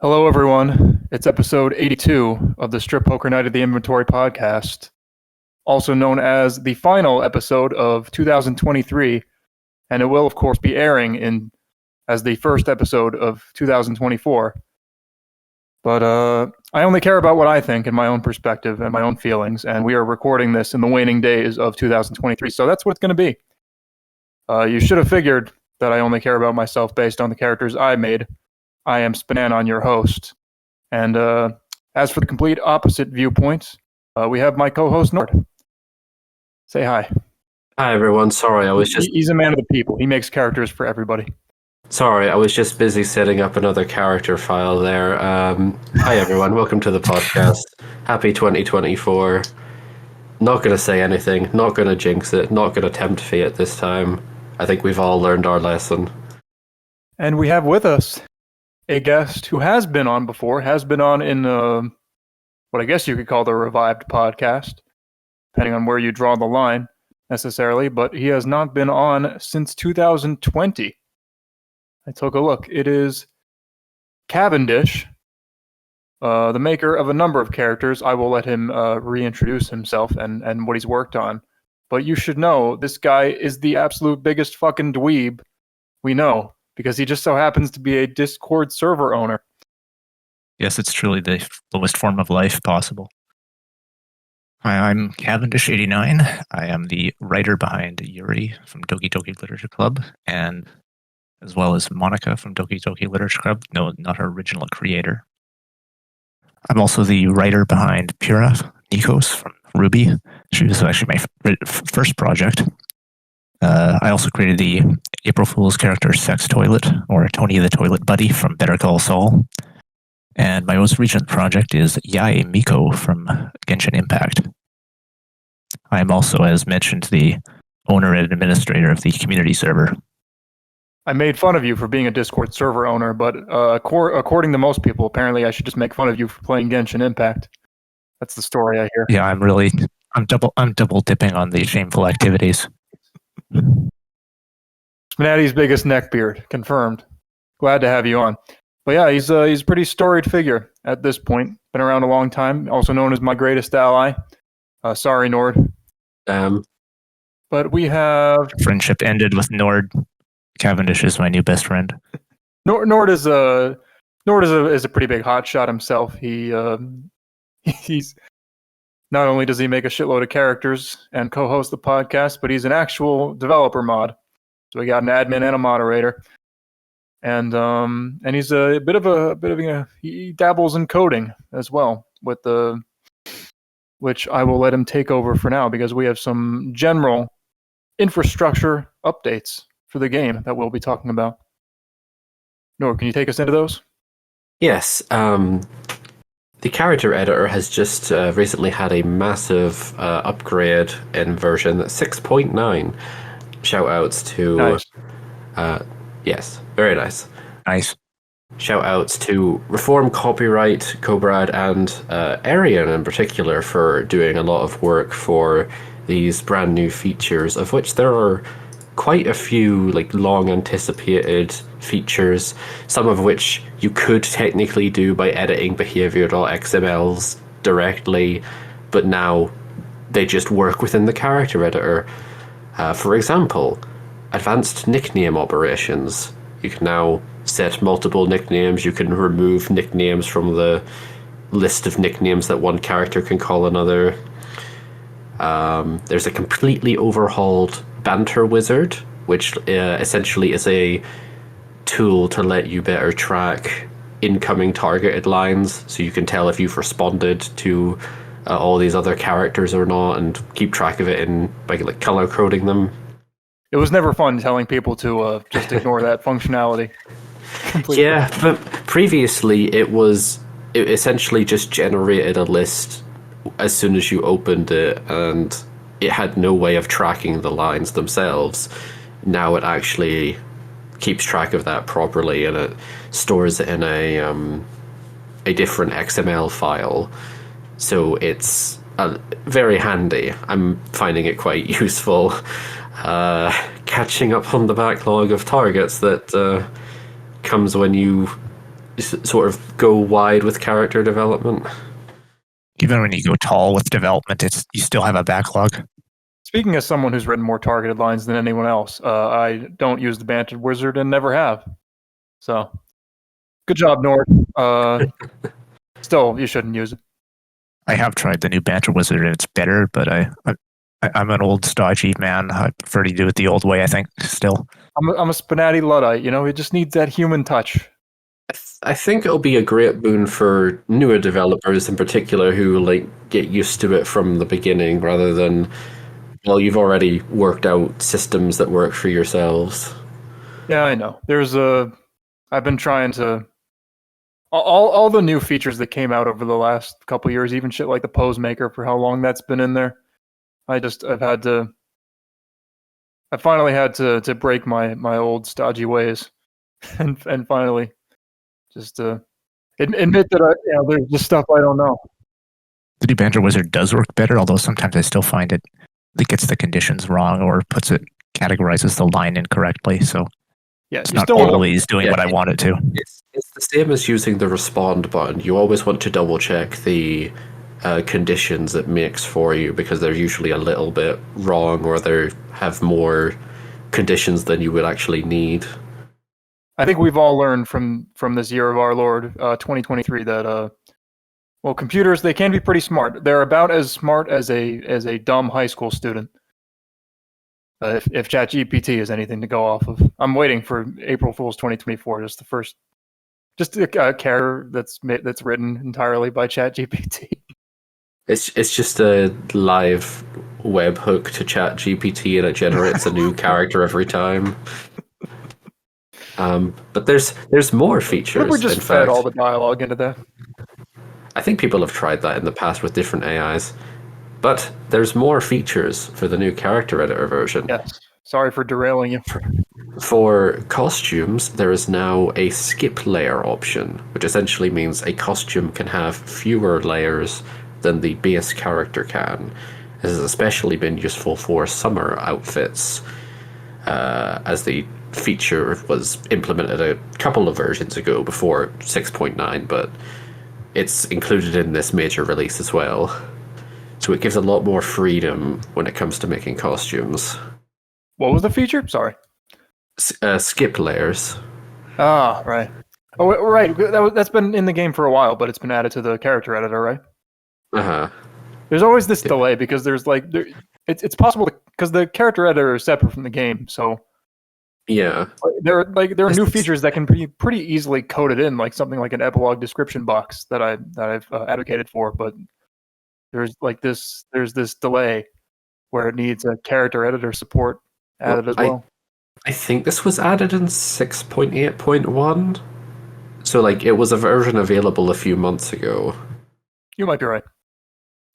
Hello, everyone. It's episode 82 of the Strip Poker Night of the Inventory podcast, also known as the final episode of 2023, and it will, of course, be airing as the first episode of 2024. But I only care about what I think and my own perspective and my own feelings, and we are recording this in the waning days of 2023, so that's what it's going to be. You should have figured that I only care about myself based on the characters I made. I am SPNanon, your host. And as for the complete opposite viewpoints, we have my co-host, Nord. Say hi. Hi, everyone. Sorry, I was just... He's a man of the people. He makes characters for everybody. Sorry, I was just busy setting up another character file there. Hi, everyone. Welcome to the podcast. Happy 2024. Not going to say anything. Not going to jinx it. Not going to tempt fate this time. I think we've all learned our lesson. And we have with us a guest who has been on before, has been on in what I guess you could call the revived podcast, depending on where you draw the line necessarily, but he has not been on since 2020. I took a look. It is Cavendish, the maker of a number of characters. I will let him reintroduce himself and what he's worked on. But you should know, this guy is the absolute biggest fucking dweeb we know, because he just so happens to be a Discord server owner. Yes, it's truly the lowest form of life possible. Hi, I'm Cavendish89. I am the writer behind Yuri from Doki Doki Literature Club, and as well as Monica from Doki Doki Literature Club. No, not her original creator. I'm also the writer behind Pura Nikos from Ruby. She was actually my first project. I also created the April Fool's character Sex Toilet, or Tony the Toilet Buddy from Better Call Saul. And my most recent project is Yae Miko from Genshin Impact. I am also, as mentioned, the owner and administrator of the community server. I made fun of you for being a Discord server owner, but according to most people, apparently I should just make fun of you for playing Genshin Impact. That's the story I hear. Yeah, I'm double dipping on the shameful activities. SPNatI's biggest neckbeard, confirmed. Glad to have you on. But yeah, he's a pretty storied figure at this point. Been around a long time, also known as my greatest ally. Sorry, Nord. But we have... Friendship ended with Nord. Cavendish is my new best friend. Nord is a pretty big hotshot himself. He's not only does he make a shitload of characters and co-host the podcast, but he's an actual developer mod. So we got an admin and a moderator, and he's a bit of a he dabbles in coding as well which I will let him take over for now because we have some general infrastructure updates for the game that we'll be talking about. Nor, can you take us into those? Yes. The character editor has just recently had a massive upgrade in version 6.9. Shout-outs to... Nice. Yes, very nice. Nice. Shout-outs to Reform Copyright, Cobrad, and Arian in particular for doing a lot of work for these brand new features, of which there are quite a few long-anticipated features, some of which you could technically do by editing behavior.xmls directly, but now they just work within the character editor. For example, advanced nickname operations. You can now set multiple nicknames. You can remove nicknames from the list of nicknames that one character can call another. There's a completely overhauled banter wizard, which essentially is a tool to let you better track incoming targeted lines, so you can tell if you've responded to all these other characters or not, and keep track of it by color coding them. It was never fun telling people to just ignore that functionality. Completely. Yeah, but previously it essentially just generated a list as soon as you opened it, and it had no way of tracking the lines themselves. Now it actually keeps track of that properly, and it stores it in a different XML file. So it's very handy. I'm finding it quite useful. Catching up on the backlog of targets that comes when you sort of go wide with character development. Even when you go tall with development, you still have a backlog. Speaking as someone who's written more targeted lines than anyone else, I don't use the Banted Wizard and never have. So, good job, Nord. Still, you shouldn't use it. I have tried the new Banter Wizard and it's better, but I'm an old stodgy man. I prefer to do it the old way, I think, still. I'm a SPNatI Luddite, it just needs that human touch. I think it'll be a great boon for newer developers in particular who get used to it from the beginning rather than, well, you've already worked out systems that work for yourselves. Yeah, I know. I've been trying to all the new features that came out over the last couple of years, even shit like the pose maker for how long that's been in there. I finally had to break my old stodgy ways and finally just admit that there's just stuff I don't know. The new Banter Wizard does work better, although sometimes I still find it gets the conditions wrong or categorizes the line incorrectly. So it's not always doing what I want it to. It's the same as using the respond button. You always want to double check the conditions it makes for you because they're usually a little bit wrong or they have more conditions than you would actually need. I think we've all learned from this year of our Lord, 2023, that computers, they can be pretty smart. They're about as smart as a dumb high school student. If ChatGPT is anything to go off of, I'm waiting for April Fool's 2024. Just a character that's written entirely by ChatGPT. It's just a live webhook to ChatGPT and it generates a new character every time. But there's more features. We just fed all the dialogue into that. I think people have tried that in the past with different AIs. But there's more features for the new character editor version. Yes. Sorry for derailing you. For costumes, there is now a skip layer option, which essentially means a costume can have fewer layers than the base character can. This has especially been useful for summer outfits, as the feature was implemented a couple of versions ago before 6.9, but it's included in this major release as well. So it gives a lot more freedom when it comes to making costumes. What was the feature? Sorry. Skip layers. Ah, right. Oh, right. That's been in the game for a while, but it's been added to the character editor, right? Uh-huh. There's always this delay because there's it's possible because the character editor is separate from the game, so yeah. There are new features that can be pretty easily coded in, like something like an epilogue description box that I've advocated for, but there's this delay where it needs a character editor support added as well. I think this was added in 6.8.1. So it was a version available a few months ago. You might be right.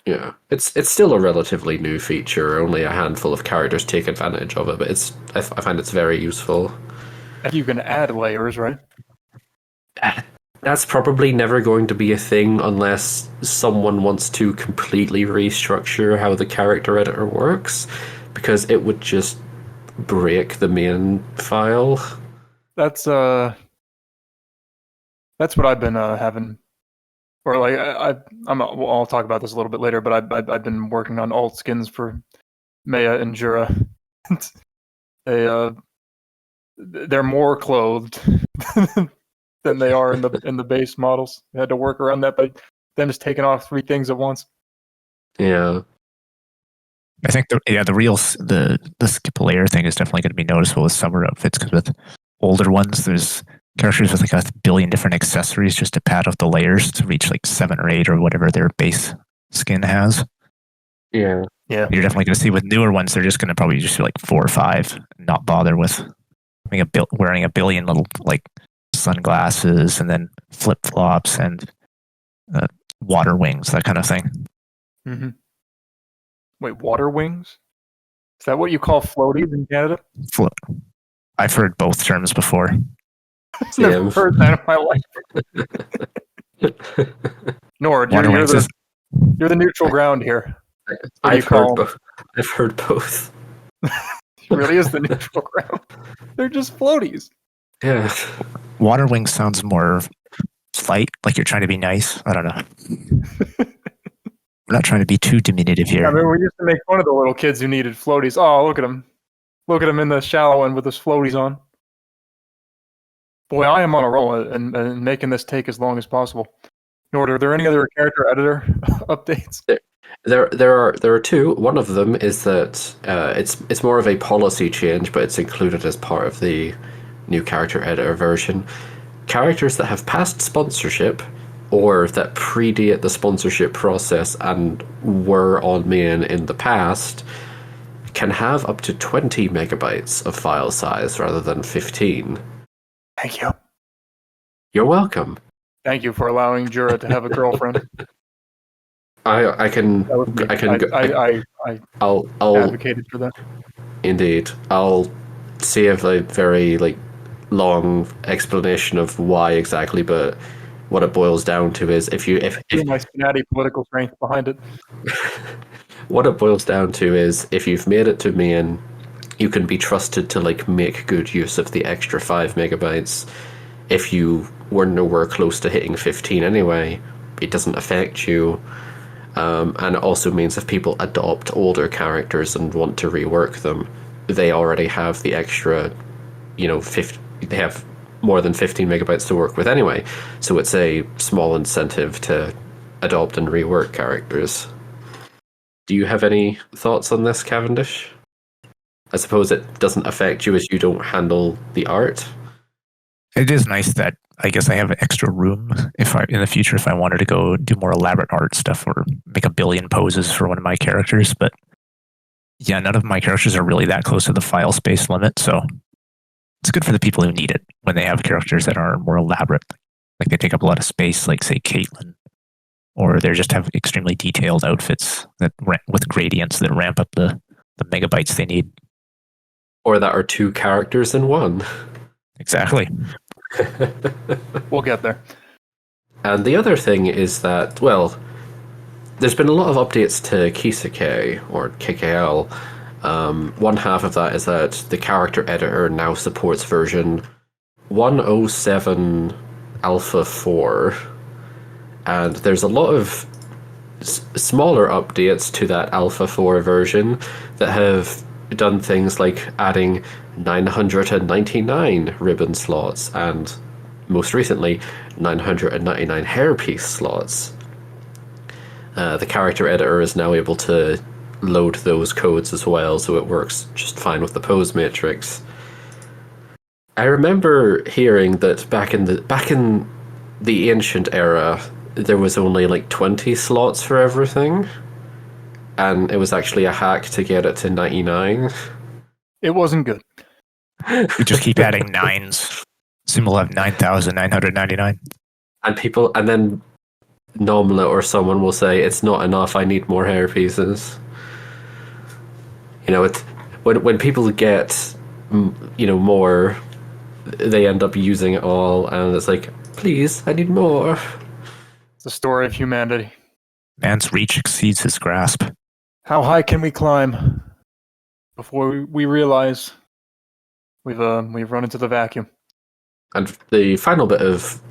Yeah. It's still a relatively new feature. Only a handful of characters take advantage of it, but I find it's very useful. And you can add layers, right? That's probably never going to be a thing unless someone wants to completely restructure how the character editor works, because it would just break the main file. That's what I've been having, or I'll talk about this a little bit later. But I've been working on alt skins for Meia and Jura. They're more clothed than they are in the base models. I had to work around that by them just taking off 3 things at once. Yeah. I think the skip layer thing is definitely going to be noticeable with summer outfits, because with older ones, there's characters with 1 billion different accessories just to pad out the layers to reach 7 or 8 or whatever their base skin has. Yeah. Yeah. You're definitely going to see with newer ones, they're just going to probably just do 4 or 5 and not bother with wearing a billion little sunglasses and then flip flops and water wings, that kind of thing. Mm-hmm. Wait, water wings? Is that what you call floaties in Canada? I've heard both terms before. I've never heard that in my life. Nord, you're the neutral ground here. I've heard both. It really is the neutral ground. They're just floaties. Yeah. Water wings sounds more slight, like you're trying to be nice. I don't know. We're not trying to be too diminutive here. I mean, we used to make fun of the little kids who needed floaties. Oh, look at him. Look at him in the shallow end with his floaties on. Boy, I am on a roll and making this take as long as possible. Nord, are there any other character editor updates? There are two. One of them is that it's more of a policy change, but it's included as part of the new character editor version. Characters that have passed sponsorship or that predate the sponsorship process and were on main in the past can have up to 20 megabytes of file size rather than 15. Thank you. You're welcome. Thank you for allowing Jura to have a girlfriend. I'll Advocated for that. Indeed. I'll save a very long explanation of why exactly, but what it boils down to is if my SPNatI political strength behind it. What it boils down to is if you've made it to main, you can be trusted to make good use of the extra 5 megabytes. If you were nowhere close to hitting 15 anyway, it doesn't affect you. And it also means if people adopt older characters and want to rework them, they already have the extra, they have more than 15 megabytes to work with anyway. So it's a small incentive to adopt and rework characters. Do you have any thoughts on this, Cavendish? I suppose it doesn't affect you as you don't handle the art. It is nice that I guess I have extra room in the future if I wanted to go do more elaborate art stuff or make a billion poses for one of my characters. But yeah, none of my characters are really that close to the file space limit, so it's good for the people who need it when they have characters that are more elaborate, like they take up a lot of space, like say Caitlyn, or they just have extremely detailed outfits that with gradients that ramp up the megabytes they need. Or that are two characters in one. Exactly. We'll get there. And the other thing is that, well, there's been a lot of updates to Kisake, or KKL. One half of that is that the character editor now supports version 107 Alpha 4. And there's a lot of smaller updates to that Alpha 4 version that have done things like adding 999 ribbon slots and, most recently, 999 hairpiece slots. The character editor is now able to load those codes as well, so it works just fine with the pose matrix. I remember hearing that back in the ancient era, there was only 20 slots for everything, and it was actually a hack to get it to 99. It wasn't good. We just keep adding nines. Soon we'll have 9,999. And then Nomla or someone will say, it's not enough, I need more hair pieces. It's when people get more, they end up using it all, and it's like, please, I need more. It's the story of humanity. Man's reach exceeds his grasp. How high can we climb before we realize we've run into the vacuum? And the final bit of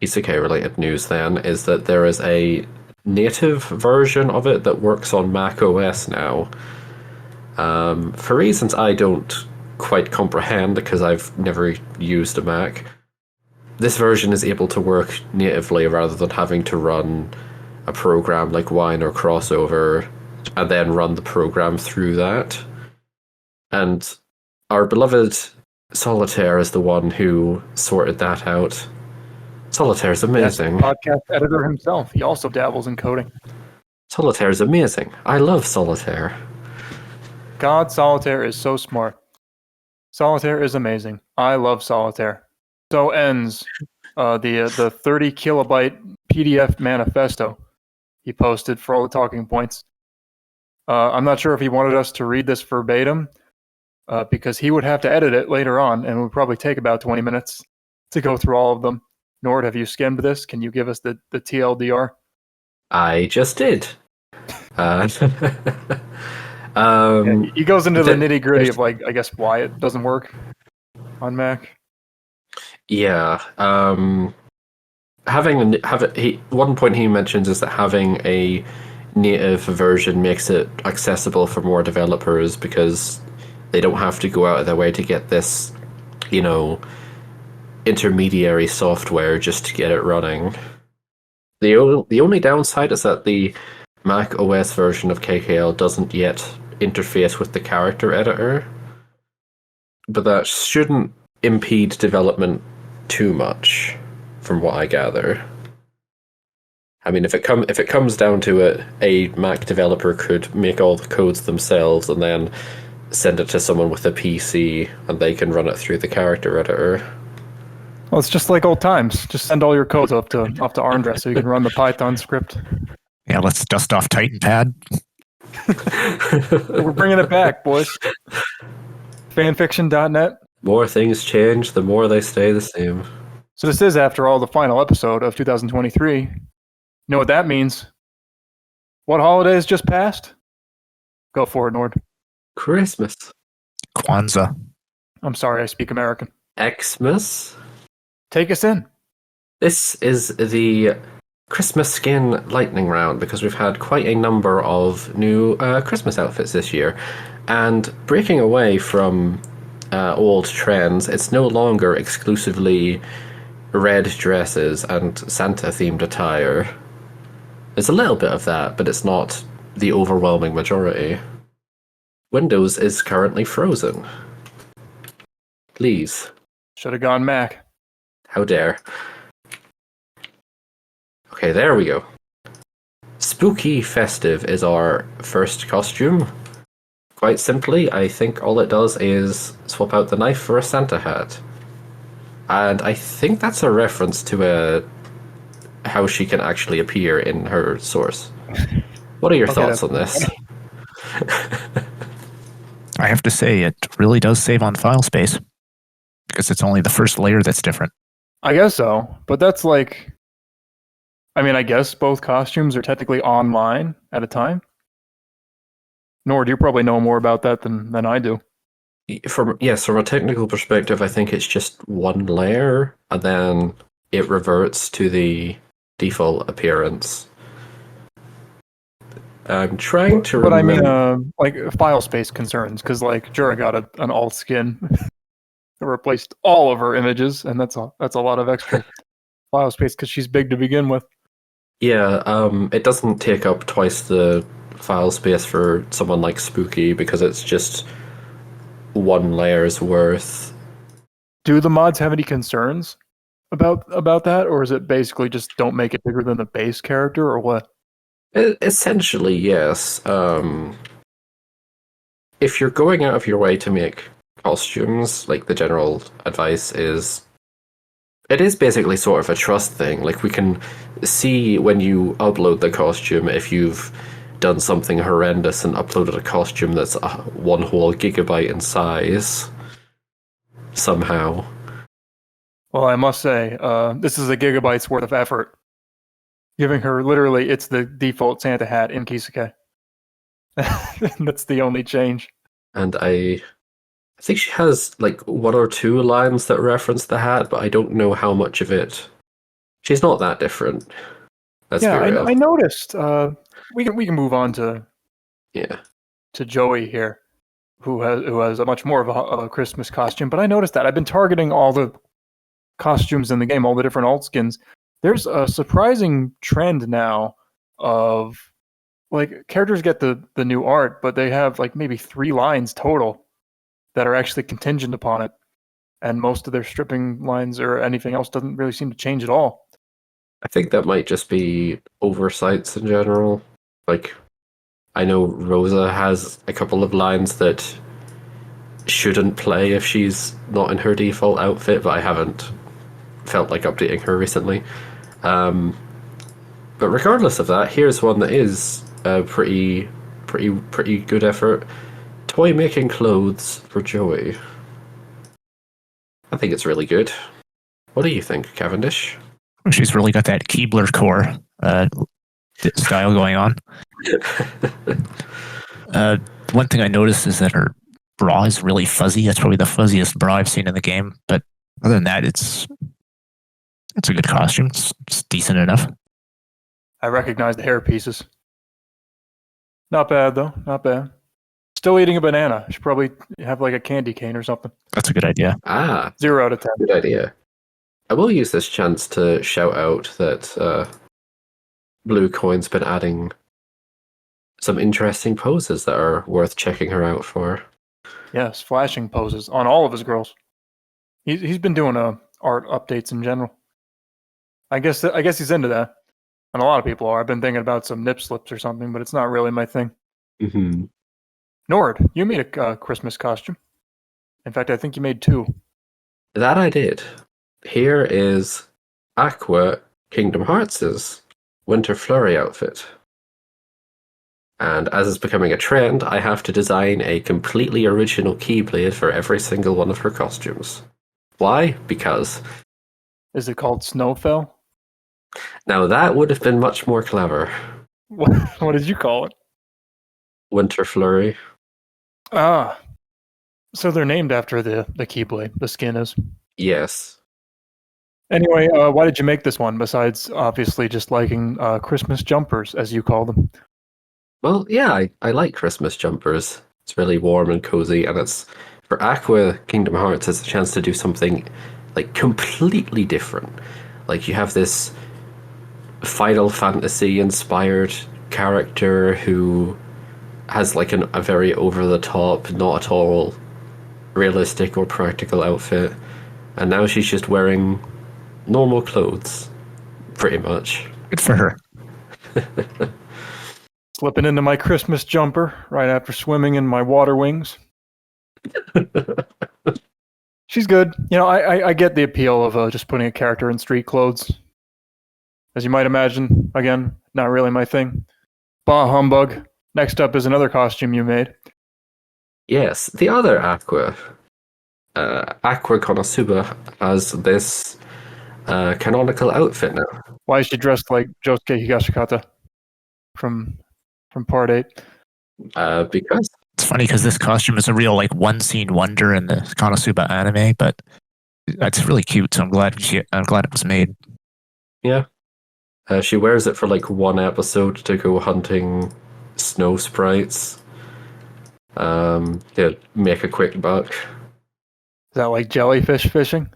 Isekai-related news then is that there is a native version of it that works on Mac OS now. For reasons I don't quite comprehend, because I've never used a Mac, this version is able to work natively rather than having to run a program like Wine or Crossover and then run the program through that. And our beloved Solitaire is the one who sorted that out. Solitaire is amazing. Yes, podcast editor himself. He also dabbles in coding. Solitaire is amazing. I love Solitaire. God, Solitaire is so smart. Solitaire is amazing. I love Solitaire. So ends the 30 kilobyte PDF manifesto he posted for all the talking points. I'm not sure if he wanted us to read this verbatim, because he would have to edit it later on, and it would probably take about 20 minutes to go through all of them. Nord, have you skimmed this? Can you give us the TLDR? I just did. He goes into the nitty gritty of, I guess, why it doesn't work on Mac. Yeah. one point he mentions is that having a native version makes it accessible for more developers because they don't have to go out of their way to get this, intermediary software just to get it running. The only downside is that the Mac OS version of KKL doesn't yet interface with the character editor, but that shouldn't impede development too much, from what I gather. I mean, if it comes down to it, a Mac developer could make all the codes themselves and then send it to someone with a PC, and they can run it through the character editor. Well, it's just like old times. Just send all your codes up to ARMdress so you can run the Python script. Yeah, let's dust off TitanPad. We're bringing it back, boys. Fanfiction.net. More things change, the more they stay the same. So this is, after all, the final episode of 2023. You know what that means? What holidays just passed? Go for it, Nord. Christmas. Kwanzaa. I'm sorry, I speak American. Xmas. Take us in. This is the Christmas skin lightning round because we've had quite a number of new Christmas outfits this year. And breaking away from old trends, it's no longer exclusively red dresses and Santa-themed attire. There's a little bit of that, but it's not the overwhelming majority. Windows is currently frozen. Please. Should have gone Mac. How dare. Okay, there we go. Spooky Festive is our first costume. Quite simply, I think all it does is swap out the knife for a Santa hat. And I think that's a reference to how she can actually appear in her source. What are your thoughts on this? I have to say, it really does save on file space. Because it's only the first layer that's different. I guess so, but that's like... I mean, I guess both costumes are technically online at a time. Nord, you probably know more about that than I do. From a technical perspective, I think it's just one layer, and then it reverts to the default appearance. I'm trying to remember... But I mean, like, file space concerns, because, like, Jura got an alt skin that replaced all of her images, and that's a lot of extra file space, because she's big to begin with. Yeah, it doesn't take up twice the file space for someone like Spooky, because it's just one layer's worth. Do the mods have any concerns about that, or is it basically just don't make it bigger than the base character, or what? Essentially, yes. If you're going out of your way to make costumes, like, the general advice is, it is basically sort of a trust thing. Like, we can see when you upload the costume if you've done something horrendous and uploaded a costume that's one whole gigabyte in size somehow. Well, I must say, this is a gigabyte's worth of effort. Giving her, literally, it's the default Santa hat in Kisuke. That's the only change. And I think she has, like, one or two lines that reference the hat, but I don't know how much of it. She's not that different. Let's be real. I noticed. We can move on to Joey here, who has a much more of a Christmas costume. But I noticed that I've been targeting all the costumes in the game, all the different alt skins. There's a surprising trend now of, like, characters get the new art, but they have, like, maybe 3 lines total that are actually contingent upon it, and most of their stripping lines or anything else doesn't really seem to change at all. I think that might just be oversights in general. Like, I know Rosa has a couple of lines that shouldn't play if she's not in her default outfit, but I haven't felt like updating her recently. But regardless of that, here's one that is a pretty good effort. Toymaking clothes for Joey. I think it's really good. What do you think, Cavendish? She's really got that Keebler core style going on. One thing I noticed is that her bra is really fuzzy. That's probably the fuzziest bra I've seen in the game. But other than that, it's It's a good costume. It's decent enough. I recognize the hair pieces. Not bad, though. Not bad. Still eating a banana. Should probably have like a candy cane or something. That's a good idea. 0 out of 10. Good idea. I will use this chance to shout out that Blue Coin's been adding some interesting poses that are worth checking her out for. Yes, flashing poses on all of his girls. He's been doing art updates in general. I guess he's into that, and a lot of people are. I've been thinking about some nip slips or something, but it's not really my thing. Mm-hmm. Nord, you made a Christmas costume. In fact, I think you made 2. That I did. Here is Aqua Kingdom Hearts' Winter Flurry outfit. And as it's becoming a trend, I have to design a completely original Keyblade for every single one of her costumes. Why? Because... Is it called Snowfell? Now that would have been much more clever. What did you call it? Winter Flurry. Ah. So they're named after the Keyblade, the skin is. Yes. Anyway, why did you make this one, besides obviously just liking Christmas jumpers, as you call them? Well, yeah, I like Christmas jumpers. It's really warm and cozy, and it's for Aqua Kingdom Hearts, it's a chance to do something like completely different. Like you have this Final Fantasy inspired character who has like a very over the top, not at all realistic or practical outfit, and now she's just wearing normal clothes, pretty much. Good for her. Slipping into my Christmas jumper right after swimming in my water wings. She's good. You know, I get the appeal of just putting a character in street clothes. As you might imagine, again, not really my thing. Bah humbug. Next up is another costume you made. Yes, the other Aqua, Aqua Konosuba, has this canonical outfit now. Why is she dressed like Josuke Higashikata from Part 8? Because It's funny because this costume is a real like one scene wonder in the Konosuba anime, but it's really cute. So I'm glad it was made. yeah, she wears it for like one episode to go hunting snow sprites. To make a quick buck. Is that like jellyfish fishing?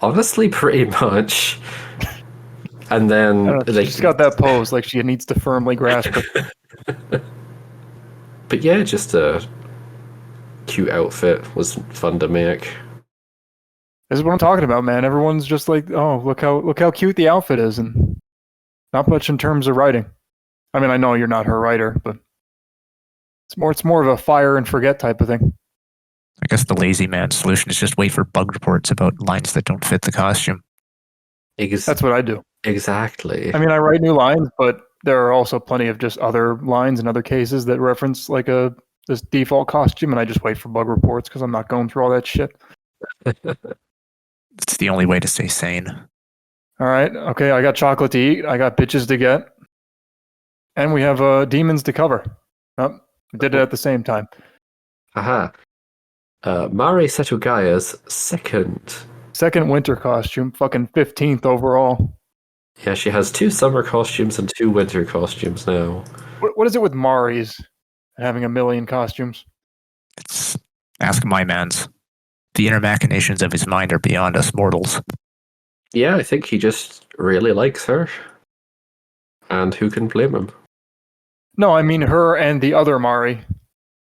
Honestly, pretty much. And then she's got that pose, like she needs to firmly grasp it. But yeah, just a cute outfit was fun to make. This is what I'm talking about, man. Everyone's just like, oh, look how cute the outfit is, and not much in terms of writing. I mean, I know you're not her writer, but it's more of a fire and forget type of thing. I guess the lazy man solution is just wait for bug reports about lines that don't fit the costume. That's what I do. Exactly. I mean, I write new lines, but there are also plenty of just other lines in other cases that reference like this default costume, and I just wait for bug reports because I'm not going through all that shit. It's the only way to stay sane. All right, okay, I got chocolate to eat, I got bitches to get, and we have demons to cover. Oh, we did it at the same time. Aha. Mari Setogaya's second winter costume, fucking 15th overall. Yeah, she has 2 summer costumes and 2 winter costumes now. What is it with Mari's having a million costumes? It's ask my man's. The inner machinations of his mind are beyond us mortals. Yeah, I think he just really likes her. And who can blame him? No, I mean her and the other Mari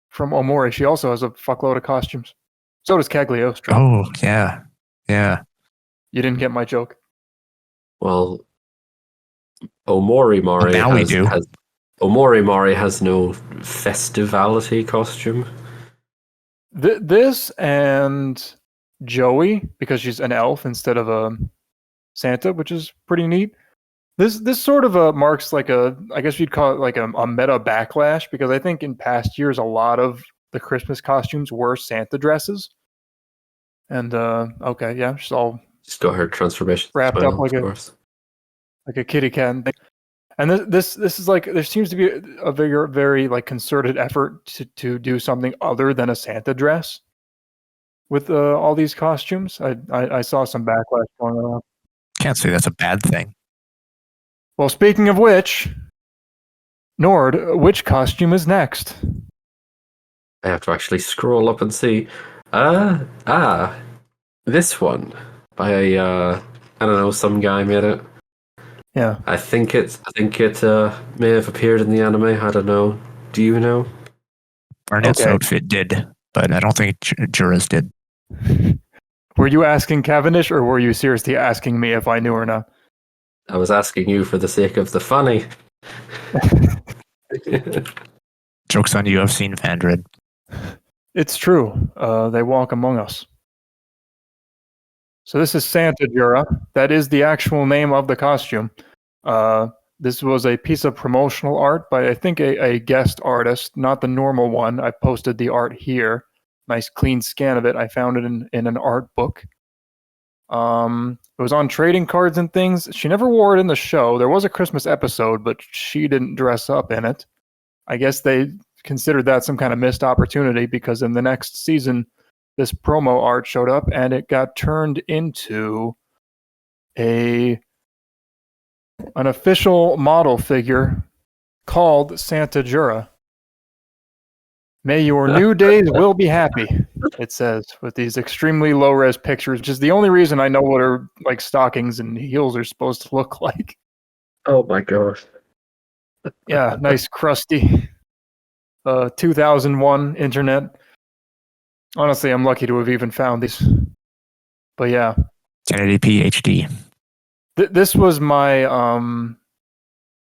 from Omori. She also has a fuckload of costumes. So does Cagliostro. Oh, yeah. Yeah. You didn't get my joke. Well, Omori Mari now we do. Omori Mari has no festivality costume. This and Joey, because she's an elf instead of a Santa, which is pretty neat. This sort of marks like I guess you'd call it like a meta backlash, because I think in past years a lot of the Christmas costumes were Santa dresses. And okay, yeah, she's all She's got her transformation wrapped up like a kitty cat thing. And this is like, there seems to be a very like concerted effort to do something other than a Santa dress, with all these costumes. I saw some backlash going on. Can't say that's a bad thing. Well, speaking of which, Nord, which costume is next? I have to actually scroll up and see. This one by I don't know, some guy made it. Yeah. I think it may have appeared in the anime. I don't know. Do you know? Barnett's Okay. outfit did, but I don't think Jura's did. Were you asking Cavendish, or were you seriously asking me if I knew or not? I was asking you for the sake of the funny. Joke's on you, I've seen Vandred. It's true. They walk among us. So this is Santa Jura. That is the actual name of the costume. This was a piece of promotional art by, I think, a guest artist, not the normal one. I posted the art here. Nice clean scan of it. I found it in an art book. It was on trading cards and things. She never wore it in the show. There was a Christmas episode, but she didn't dress up in it. I guess they considered that some kind of missed opportunity, because in the next season, this promo art showed up and it got turned into an official model figure called Santa Jura. May your new days will be happy, it says, with these extremely low-res pictures, which is the only reason I know what her like stockings and heels are supposed to look like. Oh my gosh. Yeah, nice crusty 2001 internet. Honestly, I'm lucky to have even found these. But yeah. 1080p HD. This was my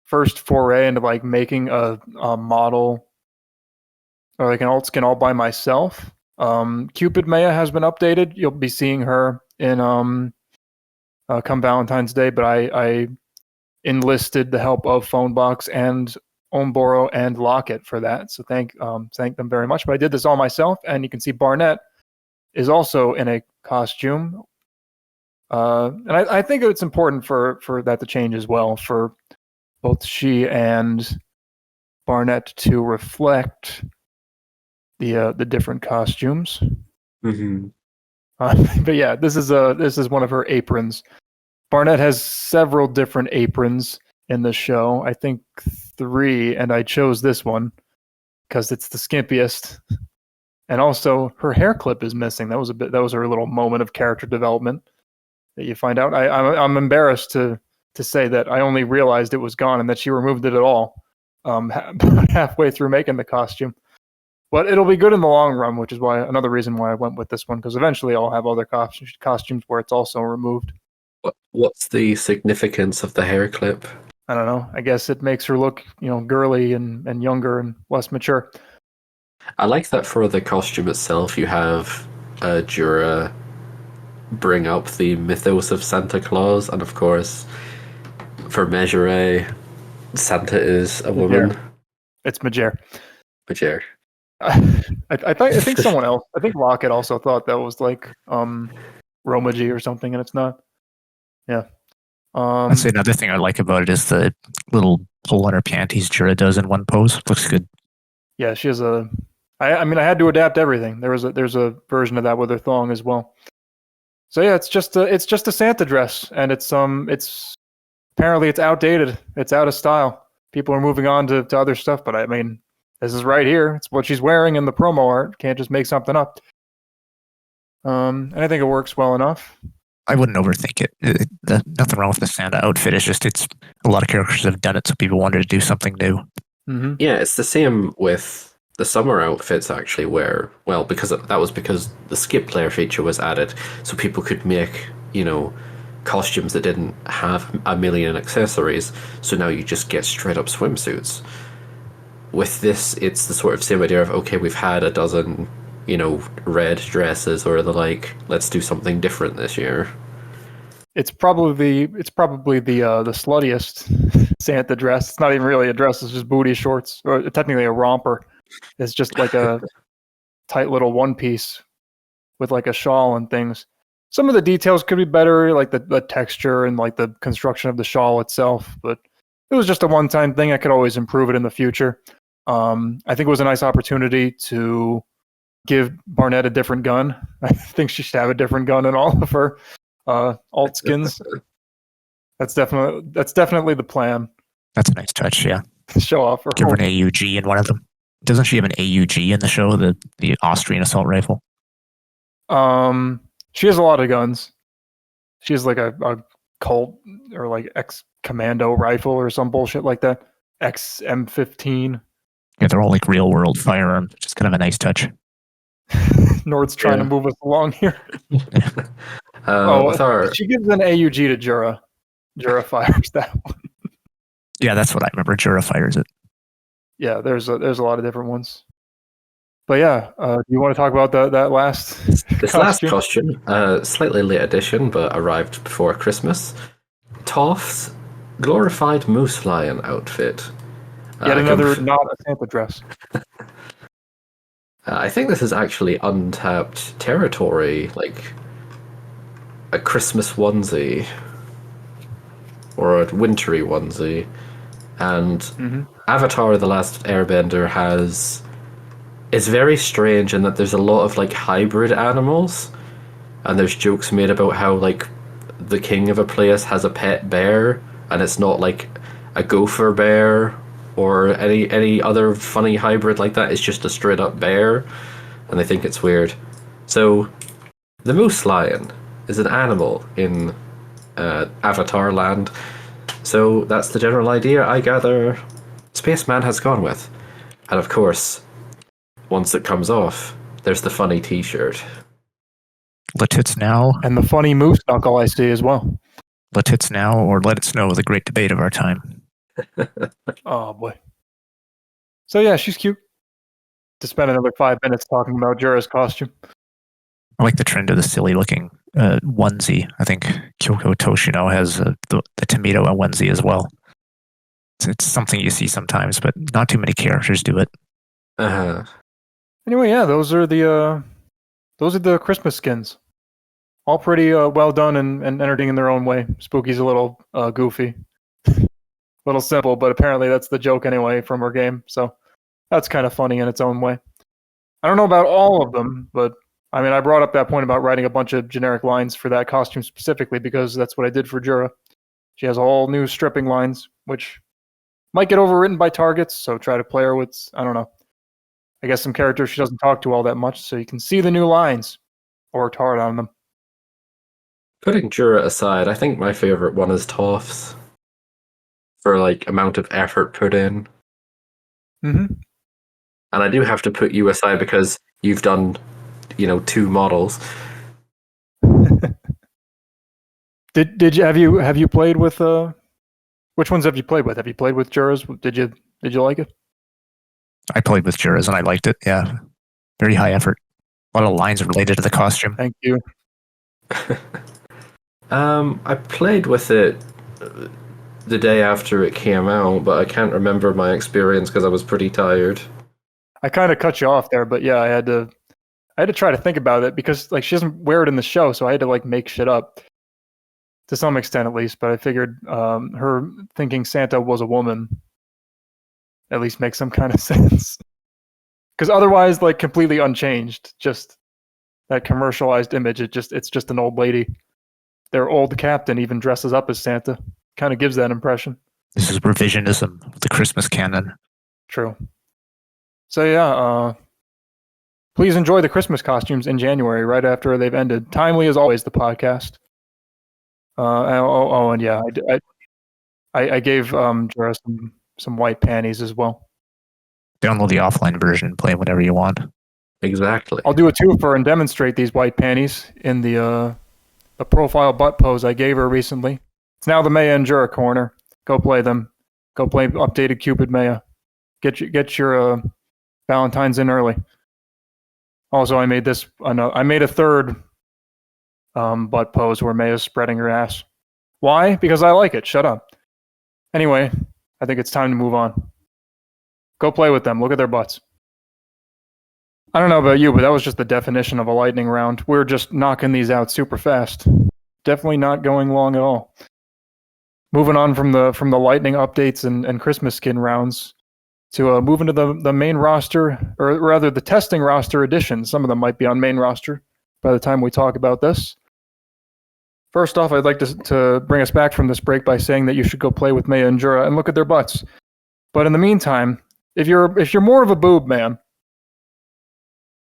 first foray into like making a model or like an alt skin all by myself. Cupid Meia has been updated. You'll be seeing her in come Valentine's Day, but I enlisted the help of Phonebox and Omboro and Locket for that. So thank them very much. But I did this all myself, and you can see Barnett is also in a costume. And I think it's important for that to change as well, for both she and Barnett to reflect the different costumes. Mm-hmm. But yeah, this is one of her aprons. Barnett has several different aprons in the show. I think 3, and I chose this one because it's the skimpiest. And also, her hair clip is missing. That was her little moment of character development that you find out. I'm embarrassed to say that I only realized it was gone and that she removed it at all halfway through making the costume. But it'll be good in the long run, which is another reason why I went with this one, because eventually I'll have other costumes where it's also removed. What's the significance of the hair clip? I don't know. I guess it makes her look, girly and younger and less mature. I like that for the costume itself, you have Jura bring up the mythos of Santa Claus, and of course, for Megere, Santa is a woman. It's Megere. Megere. I think someone else. I think Locket also thought that was like Romaji or something, and it's not. Yeah. I'd say another thing I like about it is the little pull on her panties Jura does in one pose. Looks good. Yeah, she has a. I mean, I had to adapt everything. There's a version of that with her thong as well. So yeah, it's just a Santa dress, and it's apparently it's outdated. It's out of style. People are moving on to other stuff, but I mean, this is right here. It's what she's wearing in the promo art. Can't just make something up. And I think it works well enough. I wouldn't overthink it. Nothing wrong with the Santa outfit. It's just it's a lot of characters have done it, so people wanted to do something new. Mm-hmm. Yeah, it's the same with the summer outfits actually, where because the skip player feature was added, so people could make costumes that didn't have a million accessories. So now you just get straight up swimsuits. With this, it's the sort of same idea of, okay, we've had a dozen, red dresses or the like. Let's do something different this year. It's probably the sluttiest Santa dress. It's not even really a dress. It's just booty shorts, or technically a romper. It's just like a tight little one piece with like a shawl and things. Some of the details could be better, like the texture and like the construction of the shawl itself. But it was just a one-time thing. I could always improve it in the future. I think it was a nice opportunity to give Barnett a different gun. I think she should have a different gun in all of her alt skins. That's definitely the plan. That's a nice touch, yeah. Show off her. Give her an AUG in one of them. Doesn't she have an AUG in the show, the Austrian assault rifle? She has a lot of guns. She has like a Colt or like X-Commando rifle or some bullshit like that. XM15. Yeah, they're all like real world firearms. Just kind of a nice touch. Nord's trying to move us along here. She gives an AUG to Jura. Jura fires that one. Yeah, that's what I remember. Jura fires it. Yeah, there's a lot of different ones. But yeah, do you want to talk about that last last costume? Slightly late edition, but arrived before Christmas. Toph's glorified moose lion outfit. Yet another not a Santa dress. I think this is actually untapped territory, like a Christmas onesie or a wintry onesie. And Avatar: The Last Airbender is very strange in that there's a lot of like hybrid animals, and there's jokes made about how like the king of a place has a pet bear, and it's not like a gopher bear or any other funny hybrid like that. It's just a straight up bear, and they think it's weird. So the moose lion is an animal in Avatar land. So that's the general idea I gather Spaceman has gone with. And of course, once it comes off, there's the funny t-shirt. Let It's Now. And the funny moose knuckle I see as well. Let It's Now or Let It Snow, the great debate of our time. Oh boy. So yeah, she's cute. To spend another 5 minutes talking about Jura's costume. I like the trend of the silly looking onesie. I think Kyoko Toshino has the tomato onesie as well. It's something you see sometimes, but not too many characters do it. Anyway, yeah, those are the Christmas skins. All pretty well done and entertaining in their own way. Spooky's a little goofy, a little simple, but apparently that's the joke anyway from her game. So that's kind of funny in its own way. I don't know about all of them, but I mean, I brought up that point about writing a bunch of generic lines for that costume specifically because that's what I did for Jura. She has all new stripping lines, which might get overwritten by targets, so try to play her with, I don't know, I guess some characters she doesn't talk to all that much, so you can see the new lines or worked hard on them. Putting Jura aside, I think my favorite one is Toph's for like amount of effort put in. Mm-hmm. And I do have to put you aside because you've done, 2 models. Did you have you played with which ones have you played with? Have you played with Jura's? Did you like it? I played with Jura's and I liked it. Yeah, very high effort. A lot of lines related to the costume. Thank you. I played with it the day after it came out, but I can't remember my experience because I was pretty tired. I kind of cut you off there, but yeah, I had to try to think about it because like she doesn't wear it in the show, so I had to like make shit up to some extent at least. But I figured her thinking Santa was a woman at least makes some kind of sense. Because otherwise, like completely unchanged, just that commercialized image. It's just an old lady. Their old captain even dresses up as Santa. Kind of gives that impression. This is revisionism of the Christmas canon. True. So yeah, please enjoy the Christmas costumes in January, right after they've ended. Timely as always, the podcast. And yeah, I gave Jura some white panties as well. Download the offline version and play whenever you want. Exactly. I'll do a twofer and demonstrate these white panties in the profile butt pose I gave her recently. It's now the Meia and Jura corner. Go play them. Go play updated Cupid Meia. Get your Valentine's in early. Also, I made a third butt pose where Meia's spreading her ass. Why? Because I like it. Shut up. Anyway, I think it's time to move on. Go play with them. Look at their butts. I don't know about you, but that was just the definition of a lightning round. We're just knocking these out super fast. Definitely not going long at all. Moving on from the lightning updates and Christmas skin rounds to move into the main roster, or rather the testing roster edition. Some of them might be on main roster by the time we talk about this. First off, I'd like to bring us back from this break by saying that you should go play with Meia and Jura and look at their butts. But in the meantime, if you're more of a boob man,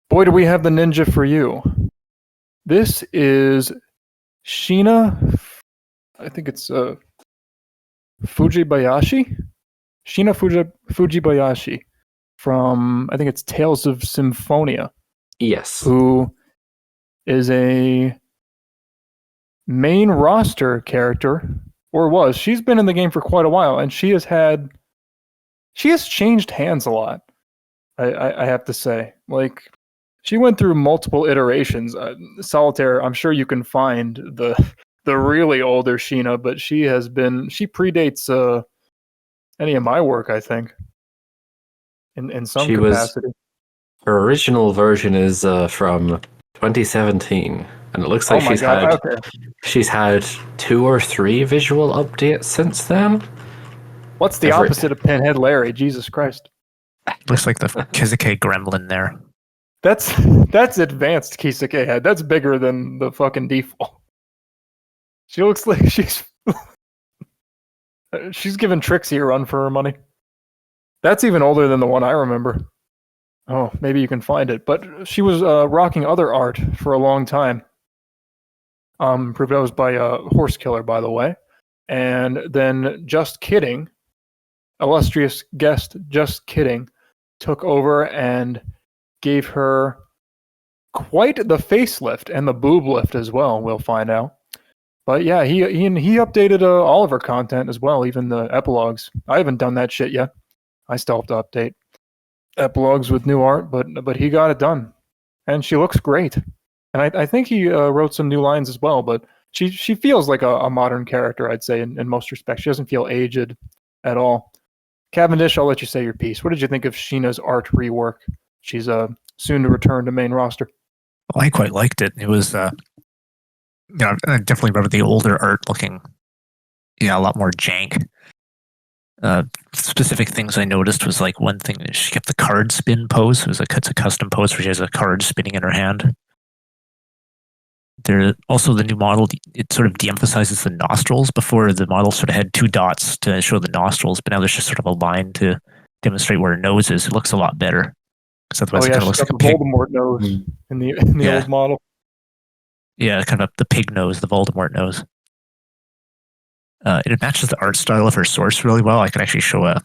boy, do we have the ninja for you. This is Sheena. I think it's Fujibayashi. Sheena Fujibayashi from, I think it's Tales of Symphonia. Yes. Who is a main roster character, or was. She's been in the game for quite a while, and she has changed hands a lot. I have to say, like, she went through multiple iterations. Solitaire, I'm sure you can find the really older Sheena, but she predates any of my work, I think, in some capacity. Her original version is from 2017, and it looks like she's had 2 or 3 visual updates since then. What's the opposite of Pinhead Larry? Jesus Christ. Looks like the Kisuke gremlin there. That's advanced Kisuke head. That's bigger than the fucking default. She looks like she's giving Trixie a run for her money. That's even older than the one I remember. Oh, maybe you can find it. But she was rocking other art for a long time. Proposed by Horse Killer, by the way. And then Just Kidding, illustrious guest Just Kidding, took over and gave her quite the facelift and the boob lift as well, we'll find out. But yeah, he updated all of her content as well, even the epilogues. I haven't done that shit yet. I still have to update epilogues with new art, but he got it done. And she looks great. And I think he wrote some new lines as well, but she feels like a modern character, I'd say, in most respects. She doesn't feel aged at all. Cavendish, I'll let you say your piece. What did you think of Sheena's art rework? She's soon to return to main roster. Well, I quite liked it. It was, I definitely remember the older art looking, a lot more jank. Specific things I noticed was like one thing, she kept the card spin pose. It's a custom pose where she has a card spinning in her hand. There also the new model, it sort of de-emphasizes the nostrils. Before, the model sort of had 2 dots to show the nostrils, but now there's just sort of a line to demonstrate where her nose is. It looks a lot better. Because otherwise it kind of looks like a pig. Voldemort nose in the old model. Yeah, kind of the pig nose, the Voldemort nose. It matches the art style of her source really well. I could actually show a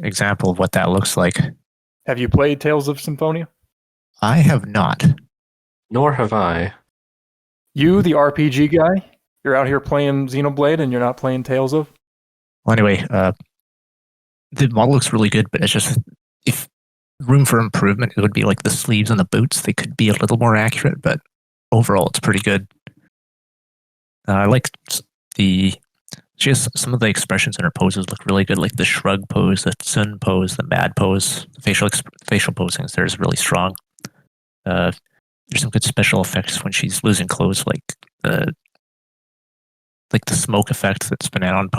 example of what that looks like. Have you played Tales of Symphonia? I have not. Nor have I. You, the RPG guy, you're out here playing Xenoblade and you're not playing Tales of? Well, anyway, the model looks really good, but it's just, if room for improvement, it would be like the sleeves and the boots. They could be a little more accurate, but overall, it's pretty good. I like just some of the expressions in her poses look really good, like the shrug pose, the sun pose, the mad pose. The facial posing there is really strong. There's some good special effects when she's losing clothes, like the smoke effect that SPNanon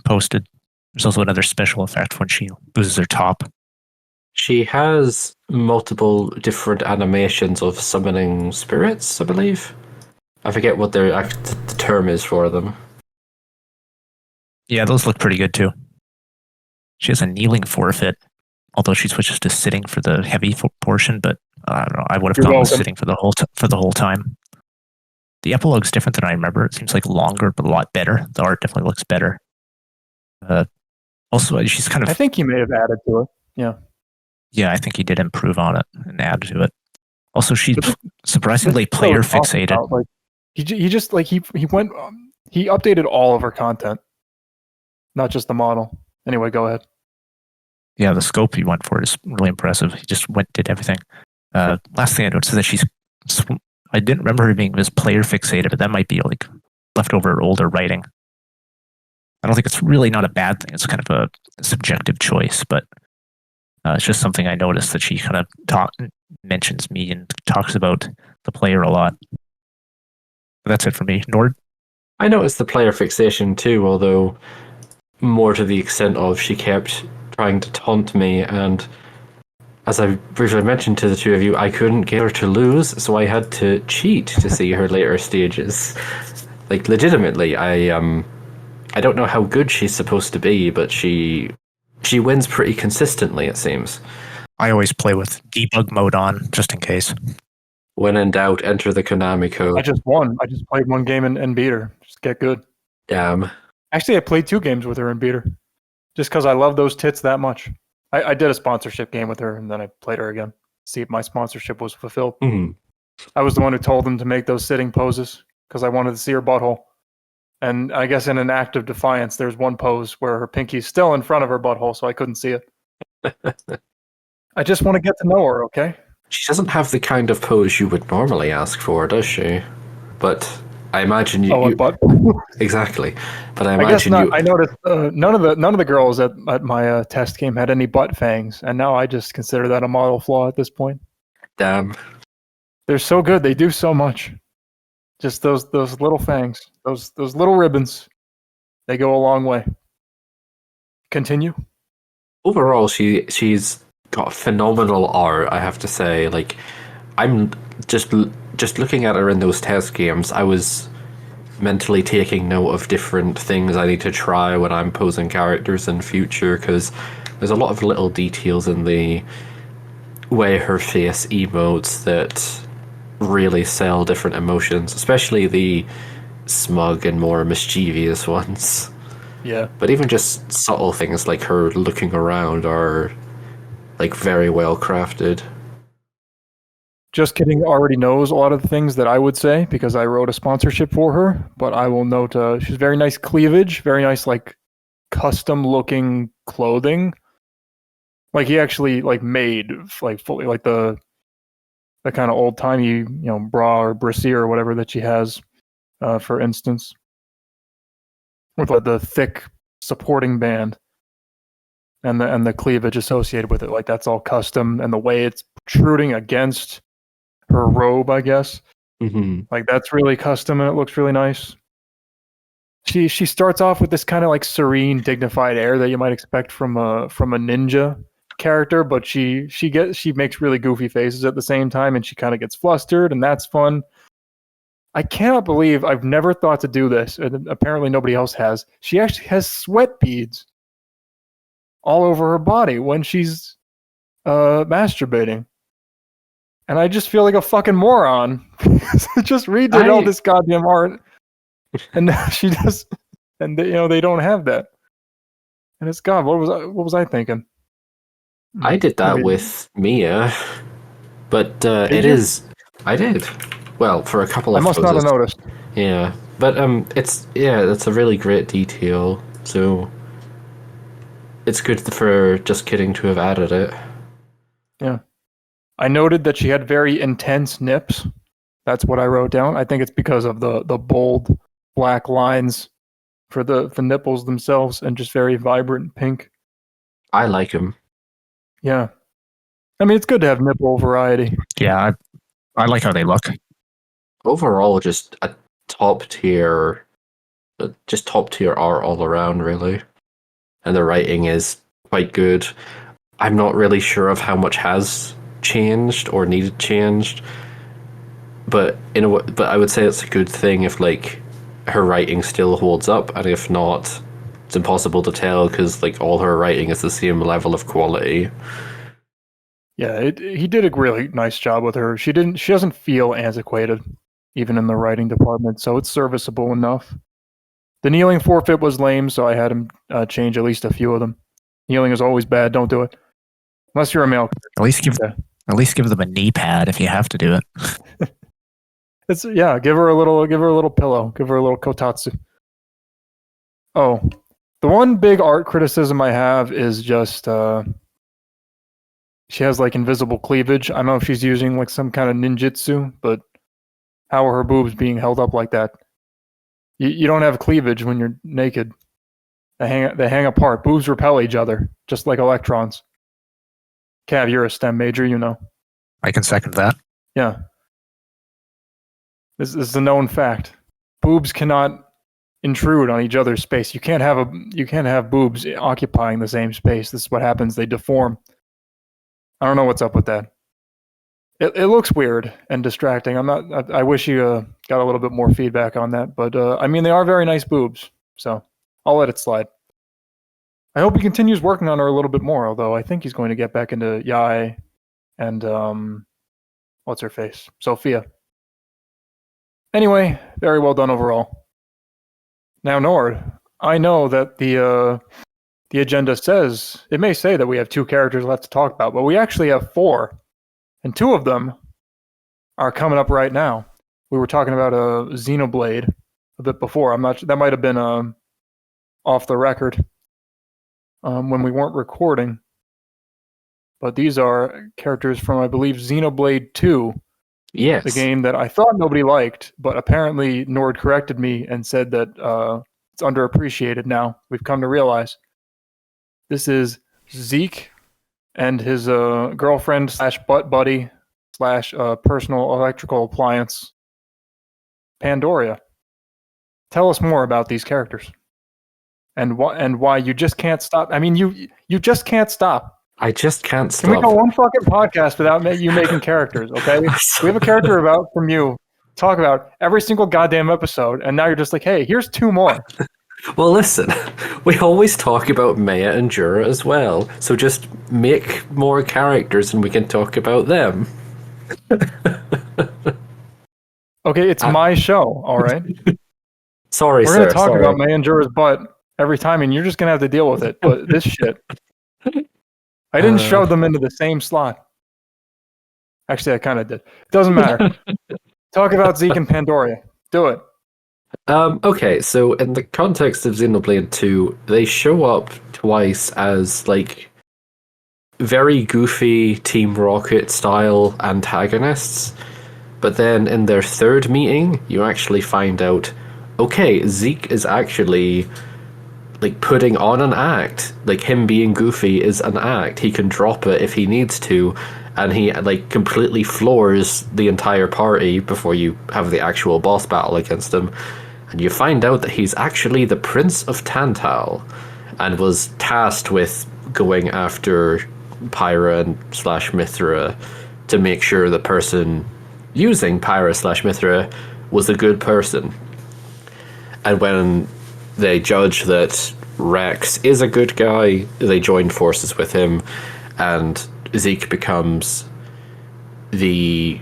posted. There's also another special effect when she loses her top. She has multiple different animations of summoning spirits, I believe. I forget what the term is for them. Yeah, those look pretty good too. She has a kneeling forfeit, although she switches to sitting for the heavy portion, but I don't know. I would have gone with sitting for the whole time. The epilogue's different than I remember. It seems like longer, but a lot better. The art definitely looks better. Also, she's kind of... I think he may have added to it. Yeah. Yeah, I think he did improve on it and add to it. Also, she's surprisingly player fixated. Like, he just like he went he updated all of her content, not just the model. Anyway, go ahead. Yeah, the scope he went for is really impressive. He just did everything. Last thing I noticed is that I didn't remember her being as player fixated, but that might be like leftover older writing. I don't think it's really not a bad thing. It's kind of a subjective choice, but it's just something I noticed that she kind of mentions me and talks about the player a lot. But that's it for me. Nord? I noticed the player fixation too, although more to the extent of she kept trying to taunt me, and as I briefly mentioned to the two of you, I couldn't get her to lose, so I had to cheat to see her later stages. Like, legitimately, I don't know how good she's supposed to be, but she wins pretty consistently, it seems. I always play with debug mode on, just in case. When in doubt, enter the Konami code. I just won. I just played one game and beat her. Just get good. Damn. Actually, I played 2 games with her and beat her. Just because I love those tits that much. I did a sponsorship game with her, and then I played her again. See if my sponsorship was fulfilled. Mm-hmm. I was the one who told them to make those sitting poses because I wanted to see her butthole. And I guess in an act of defiance, there's one pose where her pinky's still in front of her butthole, so I couldn't see it. I just want to get to know her, okay? She doesn't have the kind of pose you would normally ask for, does she? But I imagine you. Oh, a butt. Exactly, but I I guess imagine not. you. I noticed none of the girls at my test game had any butt fangs, and now I just consider that a model flaw at this point. Damn. They're so good. They do so much. Just those little fangs, those little ribbons. They go a long way. Continue. Overall, she's got phenomenal art. I have to say, like, I'm just looking at her in those test games. I was mentally taking note of different things I need to try when I'm posing characters in future, because there's a lot of little details in the way her face emotes that really sell different emotions, especially the smug and more mischievous ones. Yeah. But even just subtle things like her looking around are like very well crafted. Just kidding. Already knows a lot of the things that I would say because I wrote a sponsorship for her. But I will note she's very nice cleavage, very nice like custom looking clothing. Like he actually like made like fully like the kind of old timey bra or brassiere or whatever that she has, for instance, with like the thick supporting band and the cleavage associated with it. Like that's all custom, and the way it's protruding against her robe, I guess. Mm-hmm. Like that's really custom and it looks really nice. She starts off with this kind of like serene, dignified air that you might expect from a ninja character, but she makes really goofy faces at the same time, and she kind of gets flustered, and that's fun. I cannot believe I've never thought to do this, and apparently nobody else has. She actually has sweat beads all over her body when she's masturbating. And I just feel like a fucking moron. Just redid all this goddamn art, and now she does, and they don't have that. And it's God. What was I thinking? I did that with Meia, but it you? is. I did. Well, for a couple of I must poses. not have noticed. Yeah, but that's a really great detail. So it's good for Just Kidding to have added it. Yeah. I noted that she had very intense nips. That's what I wrote down. I think it's because of the bold black lines for the nipples themselves and just very vibrant pink. I like him. Yeah. I mean, it's good to have nipple variety. Yeah, I like how they look. Overall, just a top tier art all around, really. And the writing is quite good. I'm not really sure of how much has changed or needed changed, but I would say it's a good thing if like her writing still holds up, and if not, it's impossible to tell because like all her writing is the same level of quality. Yeah, he did a really nice job with her. She doesn't feel antiquated, even in the writing department, so it's serviceable enough. The kneeling forfeit was lame, so I had him change at least a few of them. Kneeling is always bad. Don't do it unless you're a male. At least give them a knee pad if you have to do it. Give her a little pillow. Give her a little kotatsu. Oh, the one big art criticism I have is just she has like invisible cleavage. I don't know if she's using like some kind of ninjutsu, but how are her boobs being held up like that? You don't have cleavage when you're naked. They hang apart. Boobs repel each other, just like electrons. Cav, you're a STEM major, you know. I can second that. Yeah. This is a known fact. Boobs cannot intrude on each other's space. You can't have boobs occupying the same space. This is what happens. They deform. I don't know what's up with that. It looks weird and distracting. I wish you got a little bit more feedback on that, but I mean, they are very nice boobs, so I'll let it slide. I hope he continues working on her a little bit more, although I think he's going to get back into Yae and what's her face? Sophia. Anyway, very well done overall. Now, Nord, I know that the agenda says, it may say that we have 2 characters left to talk about, but we actually have 4. And 2 of them are coming up right now. We were talking about Xenoblade a bit before. That might have been off the record when we weren't recording. But these are characters from, I believe, Xenoblade 2. Yes. The game that I thought nobody liked, but apparently Nord corrected me and said that it's underappreciated now. We've come to realize. This is Zeke and his girlfriend / butt buddy / personal electrical appliance, Pandoria. Tell us more about these characters and why you just can't stop. I mean, you just can't stop. I just can't stop. Can we go one fucking podcast without you making characters, okay? We have a character from you. Talk about every single goddamn episode, and now you're just like, hey, here's 2 more. Well, listen, we always talk about Meia and Jura as well, so just make more characters and we can talk about them. Okay, it's my show, all right? Sorry, We're going to talk about Meia and Jura's butt every time, and you're just going to have to deal with it. But this shit, I didn't shove them into the same slot. Actually, I kind of did. It doesn't matter. Talk about Zeke and Pandoria. Do it. Okay, so in the context of Xenoblade 2, they show up twice as, like, very goofy Team Rocket style antagonists, but then in their 3rd meeting, you actually find out, okay, Zeke is actually, like, putting on an act. Like, him being goofy is an act. He can drop it if he needs to, and he, like, completely floors the entire party before you have the actual boss battle against him. And you find out that he's actually the Prince of Tantal and was tasked with going after Pyra and / Mithra to make sure the person using Pyra / Mithra was a good person. And when they judge that Rex is a good guy, they join forces with him, and Zeke becomes the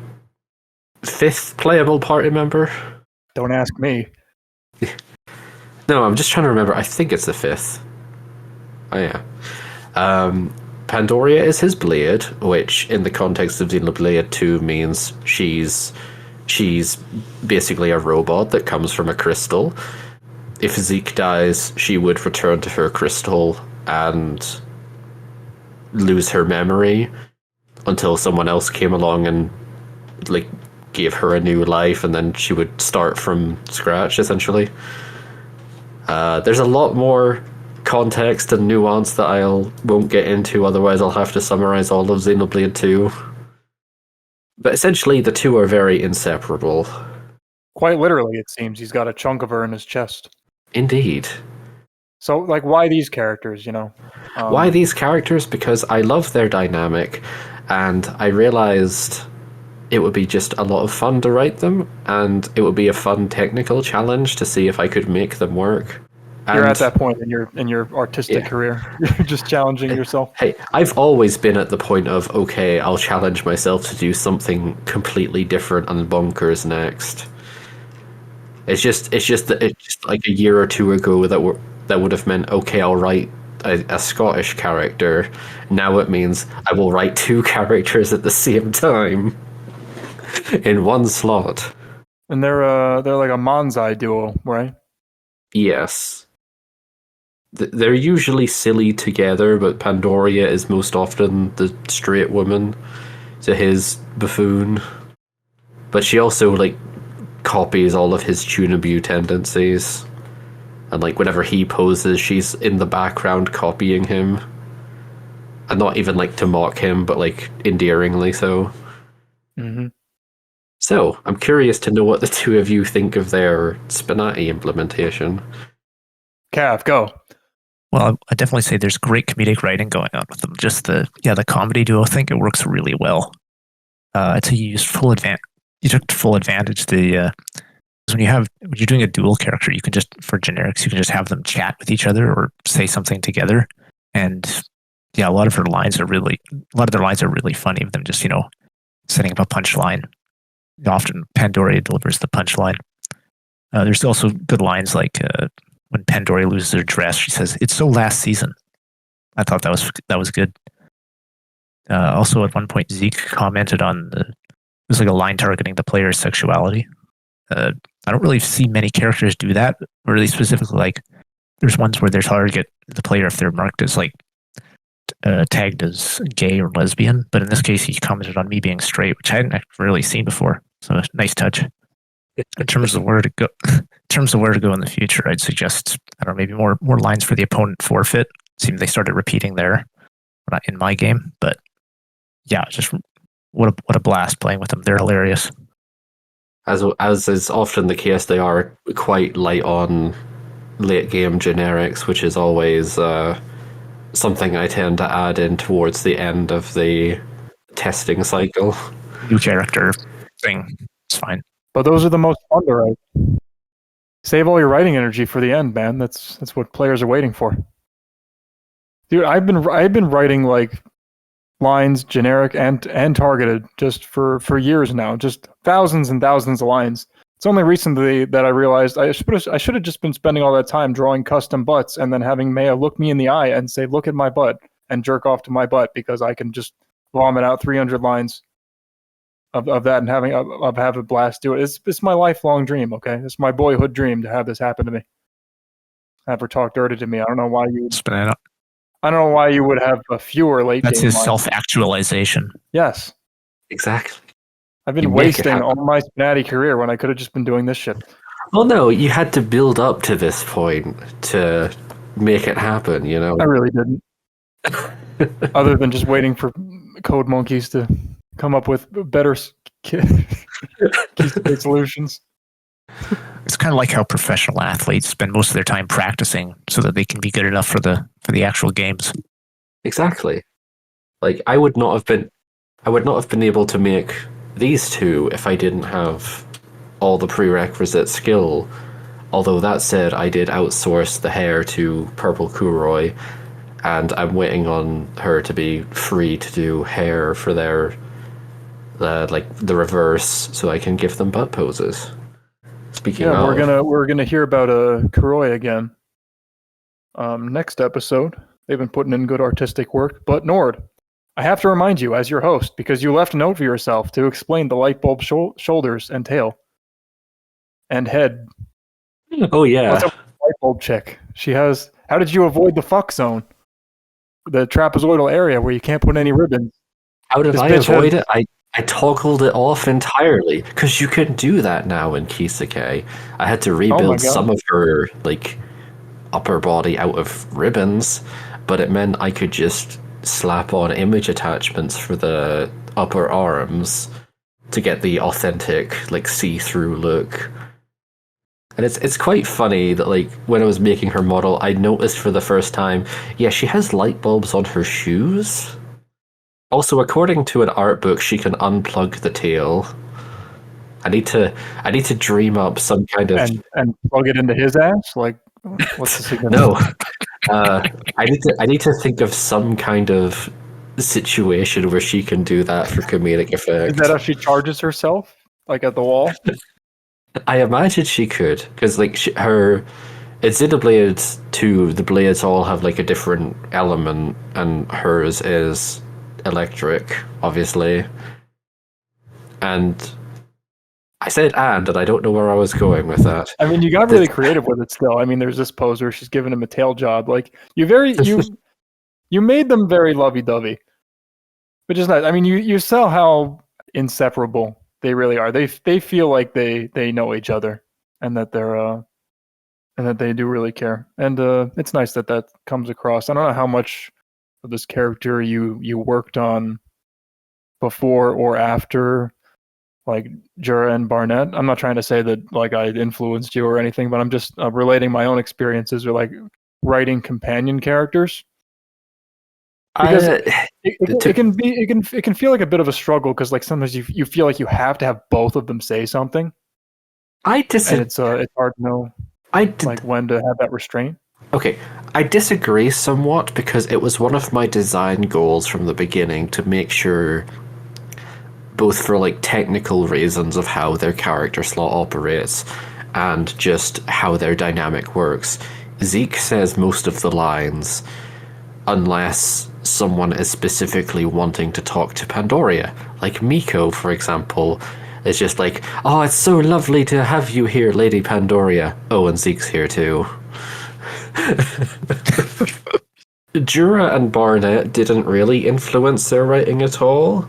5th playable party member. Don't ask me. No, I'm just trying to remember. I think it's the 5th. Oh, yeah. Pandoria is his blade, which in the context of Xenoblade 2 means she's basically a robot that comes from a crystal. If Zeke dies, she would return to her crystal and lose her memory until someone else came along and, like, gave her a new life, and then she would start from scratch, essentially. There's a lot more context and nuance that I won't get into, otherwise I'll have to summarize all of Xenoblade 2. But essentially, the 2 are very inseparable. Quite literally, it seems. He's got a chunk of her in his chest. Indeed. So, like, why these characters, you know? Why these characters? Because I love their dynamic, and I realized it would be just a lot of fun to write them, and it would be a fun technical challenge to see if I could make them work. You're at that point in your artistic career. You're just challenging yourself. Hey, I've always been at the point of, okay, I'll challenge myself to do something completely different and bonkers next. It's just like a year or 2 ago that would have meant, okay, I'll write a Scottish character. Now it means I will write 2 characters at the same time in one slot. And they're like a Manzai duo, right? Yes. They're usually silly together, but Pandoria is most often the straight woman to his buffoon. But she also, like, copies all of his Tunabu tendencies. And, like, whenever he poses, she's in the background copying him. And not even, like, to mock him, but, like, endearingly so. Mm-hmm. So, I'm curious to know what the two of you think of their SPNatI implementation. Cav, go. Well, I definitely say there's great comedic writing going on with them. Just the comedy duo, I think it works really well. I'd say you took full advantage. When you're doing a dual character, you can just, for generics, you can just have them chat with each other or say something together. And yeah, a lot of their lines are really funny with them just, setting up a punchline. Often Pandoria delivers the punchline. There's also good lines like when Pandoria loses her dress, she says, "It's so last season." I thought that was good. Also, at one point, Zeke commented on there's like a line targeting the player's sexuality. I don't really see many characters do that, or really specifically, like there's ones where they target the player if they're marked as like tagged as gay or lesbian. But in this case, he commented on me being straight, which I hadn't really seen before. So nice touch. In terms of where to go, in the future, I'd suggest maybe more lines for the opponent forfeit. Seemed they started repeating there, not in my game, but yeah, just what a blast playing with them. They're hilarious. As is often the case, they are quite light on late game generics, which is always something I tend to add in towards the end of the testing cycle. New character thing, it's fine. But those are the most fun to write. Save all your writing energy for the end, man. That's what players are waiting for. Dude, I've been writing like lines, generic and targeted, just for years now. Just thousands and thousands of lines. It's only recently that I realized I should have just been spending all that time drawing custom butts and then having Meia look me in the eye and say, "Look at my butt," and jerk off to my butt, because I can just vomit out 300 lines of that and have a blast do it. It's my lifelong dream, okay? It's my boyhood dream to have this happen to me. Have her talk dirty to me. I don't know why you would have a fewer late That's game his lines. self-actualization. Yes. Exactly. I've been wasting all my SPNatI career when I could have just been doing this shit. Well, no, you had to build up to this point to make it happen, you know? I really didn't. Other than just waiting for code monkeys to come up with better key solutions. It's kind of like how professional athletes spend most of their time practicing so that they can be good enough for the actual games. Exactly. Like I would not have been able to make these two if I didn't have all the prerequisite skill. Although that said, I did outsource the hair to Purple Kuroi, and I'm waiting on her to be free to do hair for their the reverse, so I can give them butt poses. Speaking of, we're gonna hear about Kuroi again. Next episode. They've been putting in good artistic work, but Nord, I have to remind you as your host, because you left a note for yourself to explain the light bulb shoulders and tail and head. Oh yeah, what's up with the light bulb chick? She has. How did you avoid the fuck zone? The trapezoidal area where you can't put any ribbons. How did I avoid it? I toggled it off entirely, because you can do that now in Kisake. I had to rebuild some of her upper body out of ribbons, but it meant I could just slap on image attachments for the upper arms to get the authentic see-through look. And it's quite funny that when I was making her model, I noticed for the first time, yeah, she has light bulbs on her shoes. Also, according to an art book, she can unplug the tail. I need to dream up some kind of and plug it into his ass. What's the significance? No, I need to think of some kind of situation where she can do that for comedic effect. Is that how she charges herself, at the wall? I imagine she could, because it's Xenoblade 2. The blades all have a different element, and hers is electric, obviously. And I said and I don't know where I was going with that. I mean, you got really creative with it still. I mean, there's this pose where she's giving him a tail job. You made them very lovey-dovey, which is nice. I mean, you saw how inseparable they really are. They feel like they know each other, and that they do really care. And it's nice that comes across. I don't know how much of this character you worked on before or after like Jura and Barnett. I'm not trying to say that like I influenced you or anything, but I'm just relating my own experiences or like writing companion characters. Because it can feel like a bit of a struggle because like sometimes you feel like you have to have both of them say something, and it's hard to know like when to have that restraint. Okay, I disagree somewhat because it was one of my design goals from the beginning to make sure, both for like technical reasons of how their character slot operates and just how their dynamic works. Zeke says most of the lines unless someone is specifically wanting to talk to Pandoria. Like Miko, for example, is just like, "Oh, it's so lovely to have you here, Lady Pandoria." Oh, and Zeke's here too. Jura and Barnett didn't really influence their writing at all.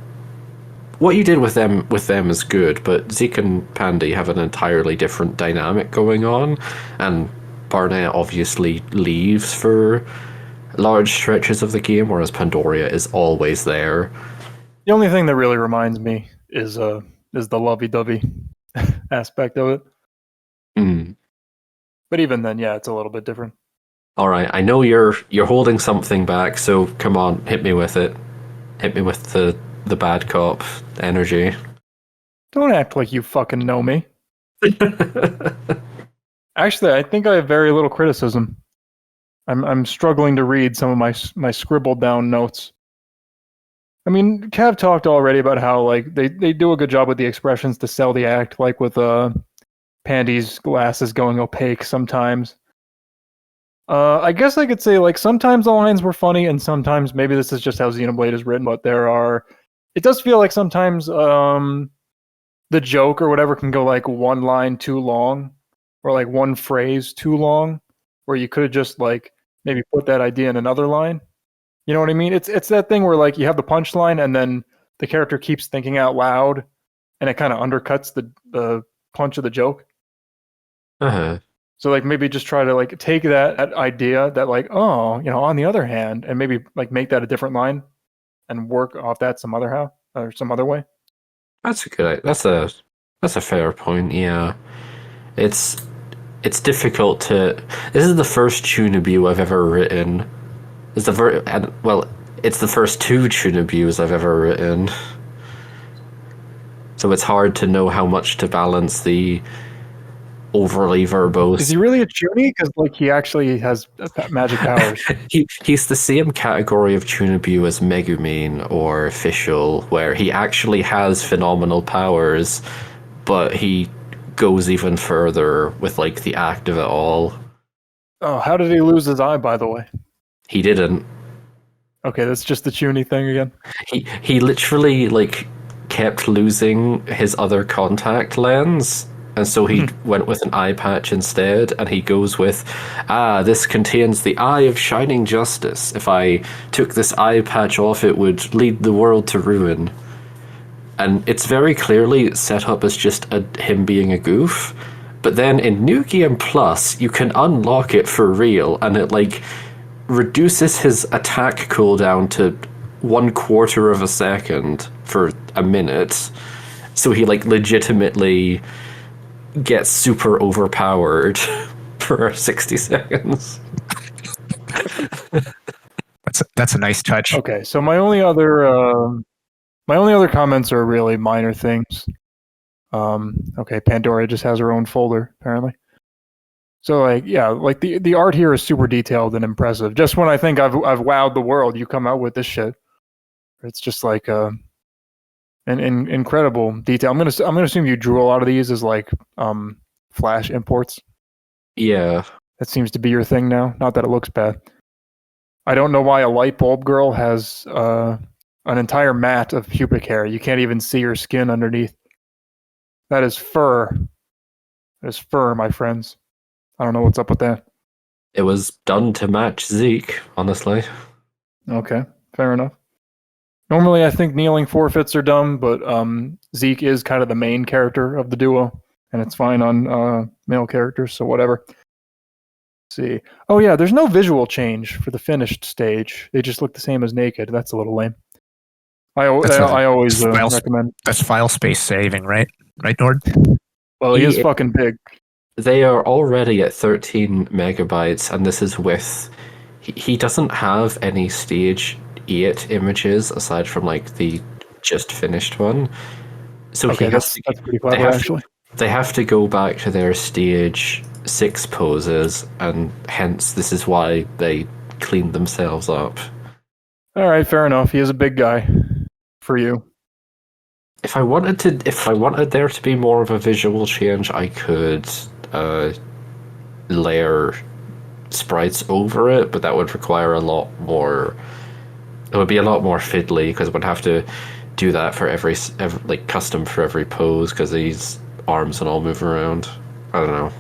What you did with them is good, but Zeke and Pandy have an entirely different dynamic going on, and Barnett obviously leaves for large stretches of the game, whereas Pandoria is always there. The only thing that really reminds me is the lovey-dovey aspect of it. Mm. But even then, yeah, it's a little bit different. All right, I know you're holding something back, so come on, hit me with it. Hit me with the bad cop energy. Don't act like you fucking know me. Actually, I think I have very little criticism. I'm struggling to read some of my scribbled down notes. I mean, Cav talked already about how like they do a good job with the expressions to sell the act, like with Pandy's glasses going opaque sometimes. I guess I could say like sometimes the lines were funny, and sometimes maybe this is just how Xenoblade is written, but it does feel like sometimes the joke or whatever can go like one line too long, or like one phrase too long, where you could have just like maybe put that idea in another line. You know what I mean? It's that thing where like you have the punchline and then the character keeps thinking out loud, and it kind of undercuts the punch of the joke. Uh-huh. So like maybe just try to like take that idea that like, oh, you know, on the other hand, and maybe like make that a different line and work off that some other way. That's a good. That's a fair point. Yeah, it's difficult to. This is the first Tunabu I've ever written. It's the first two Tunabus I've ever written. So it's hard to know how much to balance the overly verbose. Is he really a Chuny? Because like he actually has magic powers. He's the same category of Tunabu as Megumin or Official, where he actually has phenomenal powers, but he goes even further with like the act of it all. Oh, how did he lose his eye, by the way? He didn't. Okay, that's just the Chuny thing again. He literally like kept losing his other contact lens, and so he went with an eye patch instead, and he goes with, this contains the eye of shining justice. If I took this eye patch off, it would lead the world to ruin. And it's very clearly set up as just him being a goof. But then in New Game Plus, you can unlock it for real, and it like reduces his attack cooldown to 1/4 of a second for a minute. So he like legitimately gets super overpowered for 60 seconds. That's a nice touch. Okay, so my only other comments are really minor things. Okay, Pandoria just has her own folder apparently. So like yeah, like the art here is super detailed and impressive. Just when I think I've wowed the world, you come out with this shit. It's just like an incredible detail. I'm gonna assume you drew a lot of these as like Flash imports. Yeah. That seems to be your thing now. Not that it looks bad. I don't know why a light bulb girl has an entire mat of pubic hair. You can't even see her skin underneath. That is fur. That is fur, my friends. I don't know what's up with that. It was done to match Zeke, honestly. Okay, fair enough. Normally, I think kneeling forfeits are dumb, but Zeke is kind of the main character of the duo, and it's fine on male characters, so whatever. Let's see. Oh yeah, there's no visual change for the finished stage. They just look the same as naked. That's a little lame. I always That's recommend. That's file space saving, right? Right, Nord? Well, he is fucking big. They are already at 13 megabytes, and this is with. He doesn't have any stage 8 images aside from like the just finished one. So Okay, he has that's pretty they clever, have actually. they have to go back to their stage 6 poses, and hence this is why they cleaned themselves up. All right, fair enough. He is a big guy for you. If I wanted there to be more of a visual change, I could layer sprites over it, but that would require a lot more. It would be a lot more fiddly because it would have to do that for every like custom for every pose because these arms and all move around. I don't know.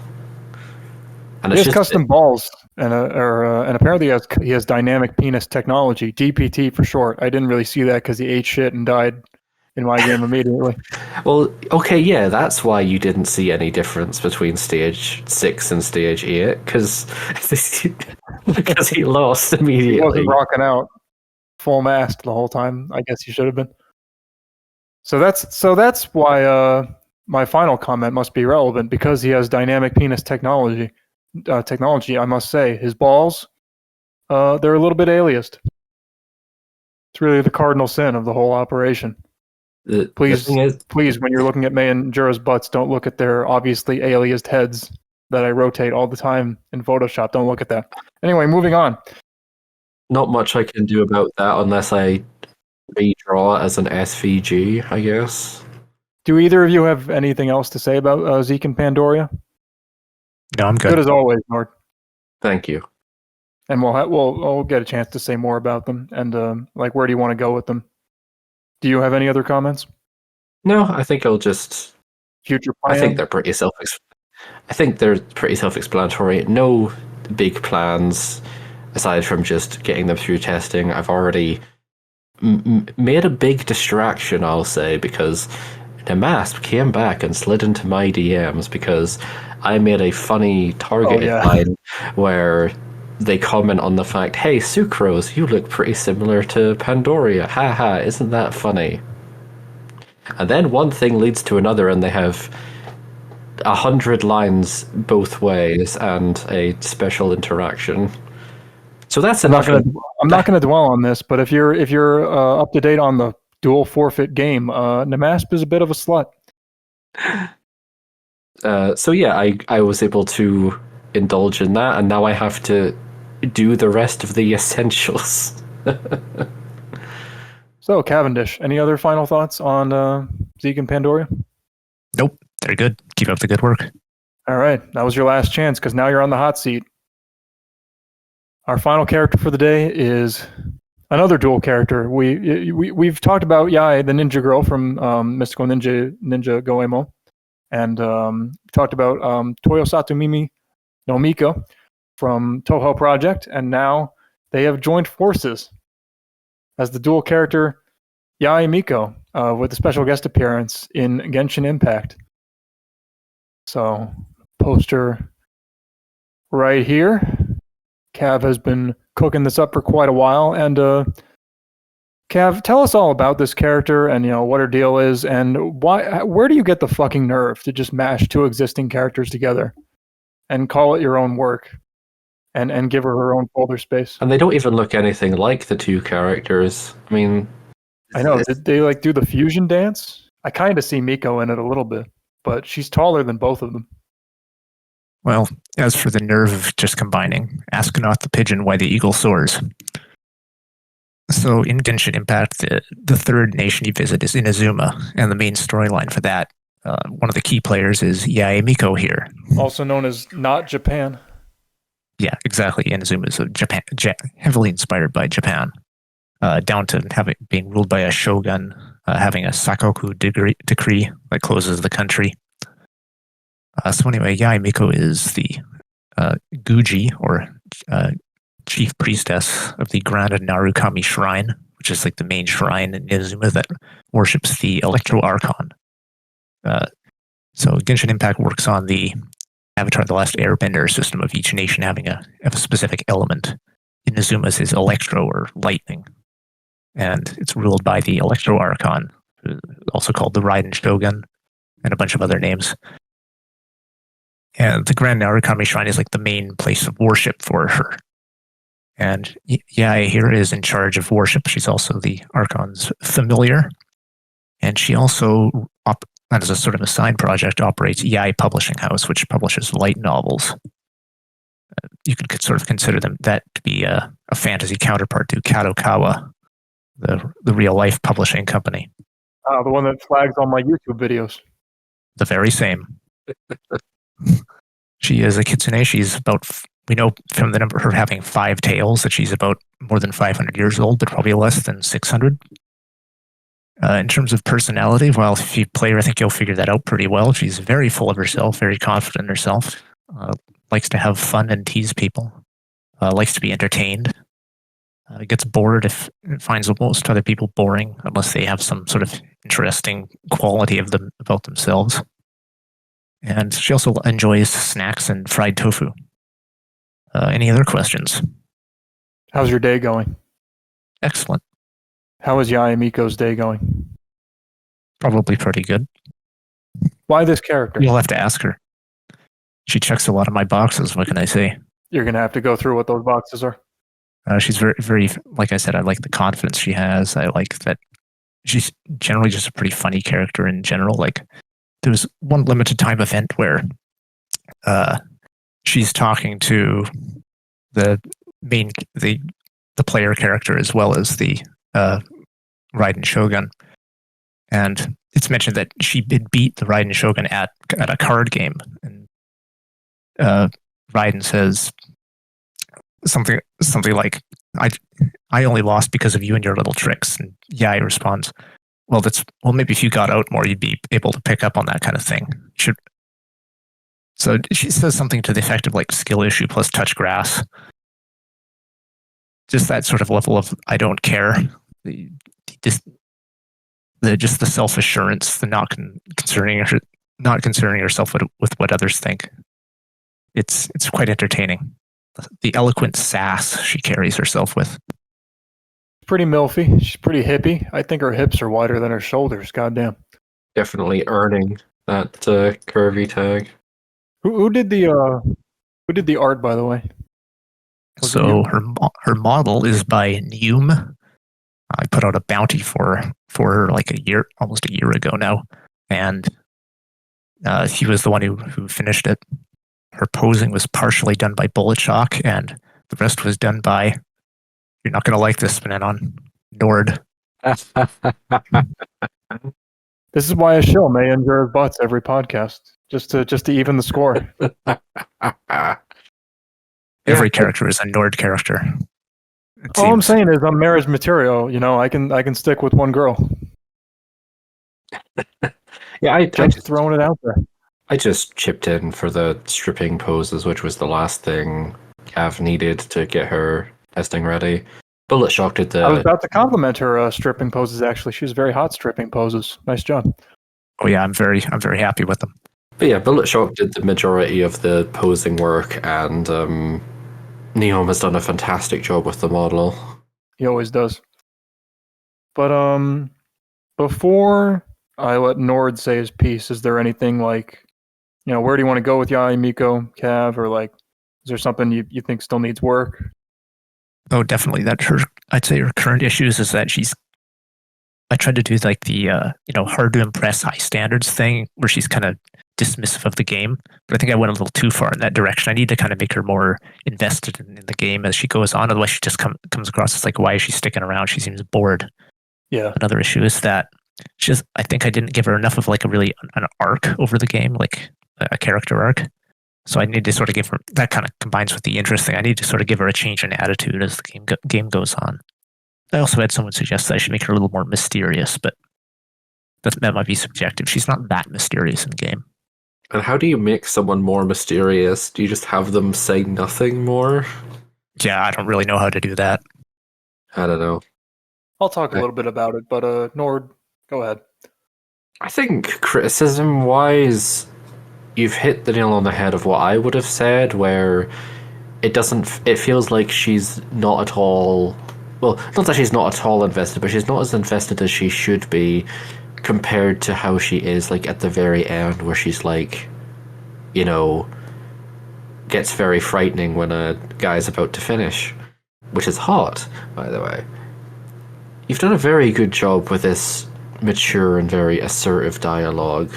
And He it's has just custom balls, and apparently he has dynamic penis technology, DPT for short. I didn't really see that because he ate shit and died in my game immediately. well, okay, yeah, that's why you didn't see any difference between stage 6 and stage 8 because he lost immediately. He wasn't rocking out full mast the whole time. I guess he should have been. So that's why my final comment must be relevant because he has dynamic penis technology. I must say, his balls, they're a little bit aliased. It's really the cardinal sin of the whole operation. Please, when you're looking at Meia and Jura's butts, don't look at their obviously aliased heads that I rotate all the time in Photoshop. Don't look at that. Anyway, moving on. Not much I can do about that unless I redraw as an SVG, I guess. Do either of you have anything else to say about Zeke and Pandoria? No, I'm good. Good as always, Nord. Thank you. And we'll get a chance to say more about them. And like, where do you want to go with them? Do you have any other comments? No, I think I'll just. Future plan? I think they're pretty self-explanatory. No big plans aside from just getting them through testing. I've already made a big distraction, I'll say, because Namasp came back and slid into my DMs because I made a funny targeted line where they comment on the fact, "Hey, Sucrose, you look pretty similar to Pandoria. Haha, isn't that funny?" And then one thing leads to another, and they have 100 lines both ways and a special interaction. So that's enough. I'm not going to dwell on this, but if you're up to date on the dual forfeit game, Namasp is a bit of a slut. So yeah, I was able to indulge in that, and now I have to do the rest of the essentials. So, Cavendish, any other final thoughts on Zeke and Pandoria? Nope, they're good. Keep up the good work. All right, that was your last chance because now you're on the hot seat. Our final character for the day is another dual character. We've talked about Yae, the ninja girl from Mystical Ninja Goemon, and talked about Toyosatu Mimi no Miko from Toho Project, and now they have joined forces as the dual character Yae Miko with a special guest appearance in Genshin Impact. So, poster right here. Cav has been cooking this up for quite a while, and Cav, tell us all about this character and what her deal is, and why. Where do you get the fucking nerve to just mash two existing characters together and call it your own work, and give her own folder space? And they don't even look anything like the two characters. I mean, I know. Did they like do the fusion dance? I kind of see Miko in it a little bit, but she's taller than both of them. Well, as for the nerve of just combining, ask not the pigeon why the eagle soars. So in Genshin Impact, the third nation you visit is Inazuma, and the main storyline for that, one of the key players is Yae Miko here. Also known as not Japan. Yeah, exactly. Inazuma is Japan, heavily inspired by Japan, down to being ruled by a shogun, having a sakoku decree that closes the country. So anyway, Yae Miko is the Guji, or chief priestess of the Grand Narukami Shrine, which is like the main shrine in Inazuma that worships the Electro Archon. So Genshin Impact works on the Avatar The Last Airbender system of each nation having a specific element. Inazuma's is Electro, or lightning. and it's ruled by the Electro Archon, also called the Raiden Shogun, and a bunch of other names. And the Grand Narukami Shrine is like the main place of worship for her. And Yae here is in charge of worship. She's also the Archon's familiar. And she also, as a sort of a side project, operates Yae Publishing House, which publishes light novels. You could sort of consider that to be a fantasy counterpart to Kadokawa, the real-life publishing company. The one that flags all my YouTube videos. The very same. She is a kitsune. She's about, we know from the number her having 5 tails that she's about more than 500 years old, but probably less than 600. In terms of personality, well, if you play her, I think you'll figure that out pretty well. She's very full of herself, very confident in herself, likes to have fun and tease people, likes to be entertained, gets bored if it finds most other people boring, unless they have some sort of interesting quality of them about themselves. And she also enjoys snacks and fried tofu. Any other questions? How's your day going? Excellent. How is Yae Miko's day going? Probably pretty good. Why this character? You'll have to ask her. She checks a lot of my boxes. What can I say? You're going to have to go through what those boxes are. She's very, very, like I said, I like the confidence she has. I like that she's generally just a pretty funny character in general. Like, there was one limited time event where she's talking to the player character as well as the Raiden Shogun, and it's mentioned that she did beat the Raiden Shogun at a card game, and Raiden says something like, I only lost because of you and your little tricks, and Yae responds, well, maybe if you got out more, you'd be able to pick up on that kind of thing. So she says something to the effect of like skill issue plus touch grass. Just that sort of level of I don't care. Just the self assurance, the not concerning herself with what others think. It's quite entertaining. The eloquent sass she carries herself with. Pretty milfy. She's pretty hippie. I think her hips are wider than her shoulders. Goddamn. Definitely earning that curvy tag. Who did the art, by the way? So her model is by Neume. I put out a bounty for her like almost a year ago now, and he was the one who finished it. Her posing was partially done by Bullet Shock, and the rest was done by, you're not going to like this, spnanon, Nord. This is why I show Meia and Jura's butts every podcast, just to even the score. Every character is a Nord character. All I'm saying is, I'm marriage material. You know, I can stick with one girl. Yeah, I just throwing it out there. I just chipped in for the stripping poses, which was the last thing Cav needed to get her testing ready. Bullet Shock did the... I was about to compliment her stripping poses, actually. She was very hot stripping poses. Nice job. Oh yeah, I'm very happy with them. But yeah, Bullet Shock did the majority of the posing work, and Neom has done a fantastic job with the model. He always does. But before I let Nord say his piece, is there anything like, you know, where do you want to go with Yae Miko, Cav, or like, is there something you think still needs work? Oh, definitely. I'd say her current issues is that I tried to do like the hard to impress, high standards thing where she's kind of dismissive of the game, but I think I went a little too far in that direction. I need to kind of make her more invested in the game as she goes on. Otherwise, she just comes across as like, why is she sticking around? She seems bored. Yeah. Another issue is that I think I didn't give her enough of like an arc over the game, like a character arc. So I need to sort of give her, that kind of combines with the interest thing. I need to sort of give her a change in attitude as the game goes on. I also had someone suggest that I should make her a little more mysterious, but that might be subjective. She's not that mysterious in the game. And how do you make someone more mysterious? Do you just have them say nothing more? Yeah, I don't really know how to do that. I don't know. I'll talk a little bit about it, but Nord, go ahead. I think criticism-wise, you've hit the nail on the head of what I would have said, where it feels like she's not at all well, not that she's not at all invested, but she's not as invested as she should be compared to how she is, like, at the very end, where she's like, you know, gets very frightening when a guy's about to finish, which is hot, by the way. You've done a very good job with this mature and very assertive dialogue,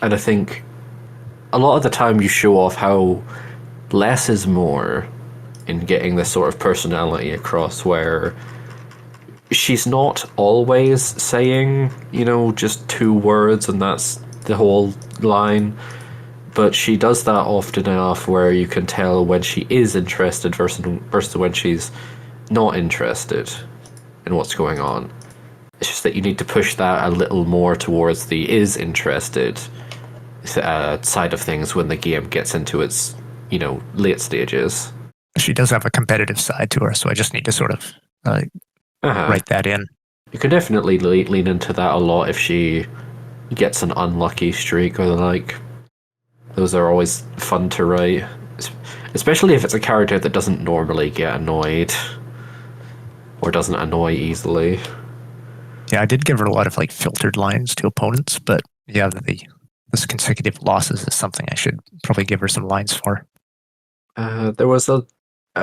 and I think a lot of the time you show off how less is more in getting this sort of personality across, where she's not always saying, just 2 words and that's the whole line, but she does that often enough where you can tell when she is interested versus when she's not interested in what's going on. It's just that you need to push that a little more towards the is interested side of things when the game gets into its, late stages. She does have a competitive side to her, so I just need to sort of write that in. You can definitely lean into that a lot if she gets an unlucky streak or the like. Those are always fun to write, especially if it's a character that doesn't normally get annoyed or doesn't annoy easily. Yeah, I did give her a lot of filtered lines to opponents, but yeah, this consecutive losses is something I should probably give her some lines for. There was a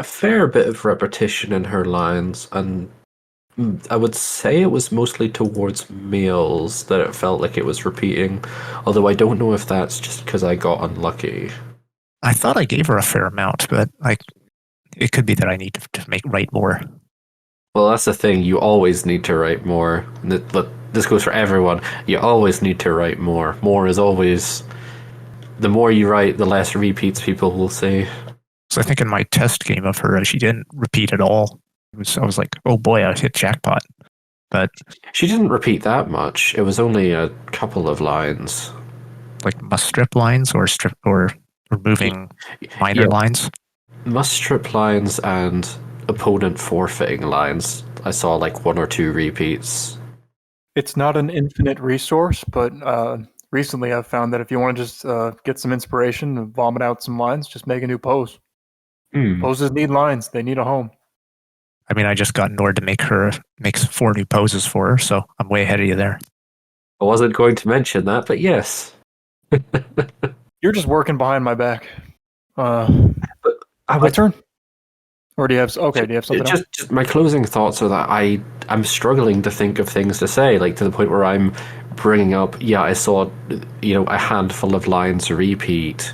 fair bit of repetition in her lines, and I would say it was mostly towards males that it felt like it was repeating, although I don't know if that's just because I got unlucky. I thought I gave her a fair amount, but it could be that I need to write more. Well, that's the thing. You always need to write more. But this goes for everyone. You always need to write more. More is always... The more you write, the less repeats people will say. So I think in my test game of her, she didn't repeat at all. I was like, oh boy, I hit jackpot. But she didn't repeat that much. It was only a couple of lines. Like must strip lines or removing minor lines? Must strip lines and opponent forfeiting lines. I saw 1 or 2 repeats. It's not an infinite resource, but recently I've found that if you want to just get some inspiration and vomit out some lines, just make a new pose. Poses need lines. They need a home. I mean, I just got Nord to makes 4 new poses for her, so I'm way ahead of you there. I wasn't going to mention that, but yes. You're just working behind my back. But my turn? Or do you have something else? Just my closing thoughts are that I'm struggling to think of things to say, to the point where I'm bringing up, I saw, a handful of lines repeat.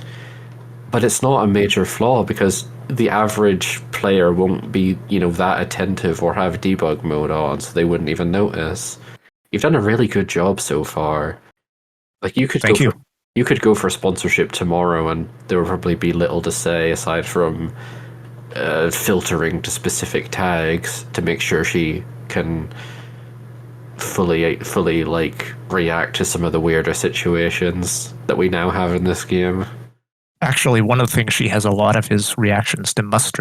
But it's not a major flaw because the average player won't be, that attentive or have debug mode on, so they wouldn't even notice. You've done a really good job so far. You could go for sponsorship tomorrow and there would probably be little to say aside from filtering to specific tags to make sure she can fully react to some of the weirder situations that we now have in this game. Actually, one of the things she has a lot of is reactions to must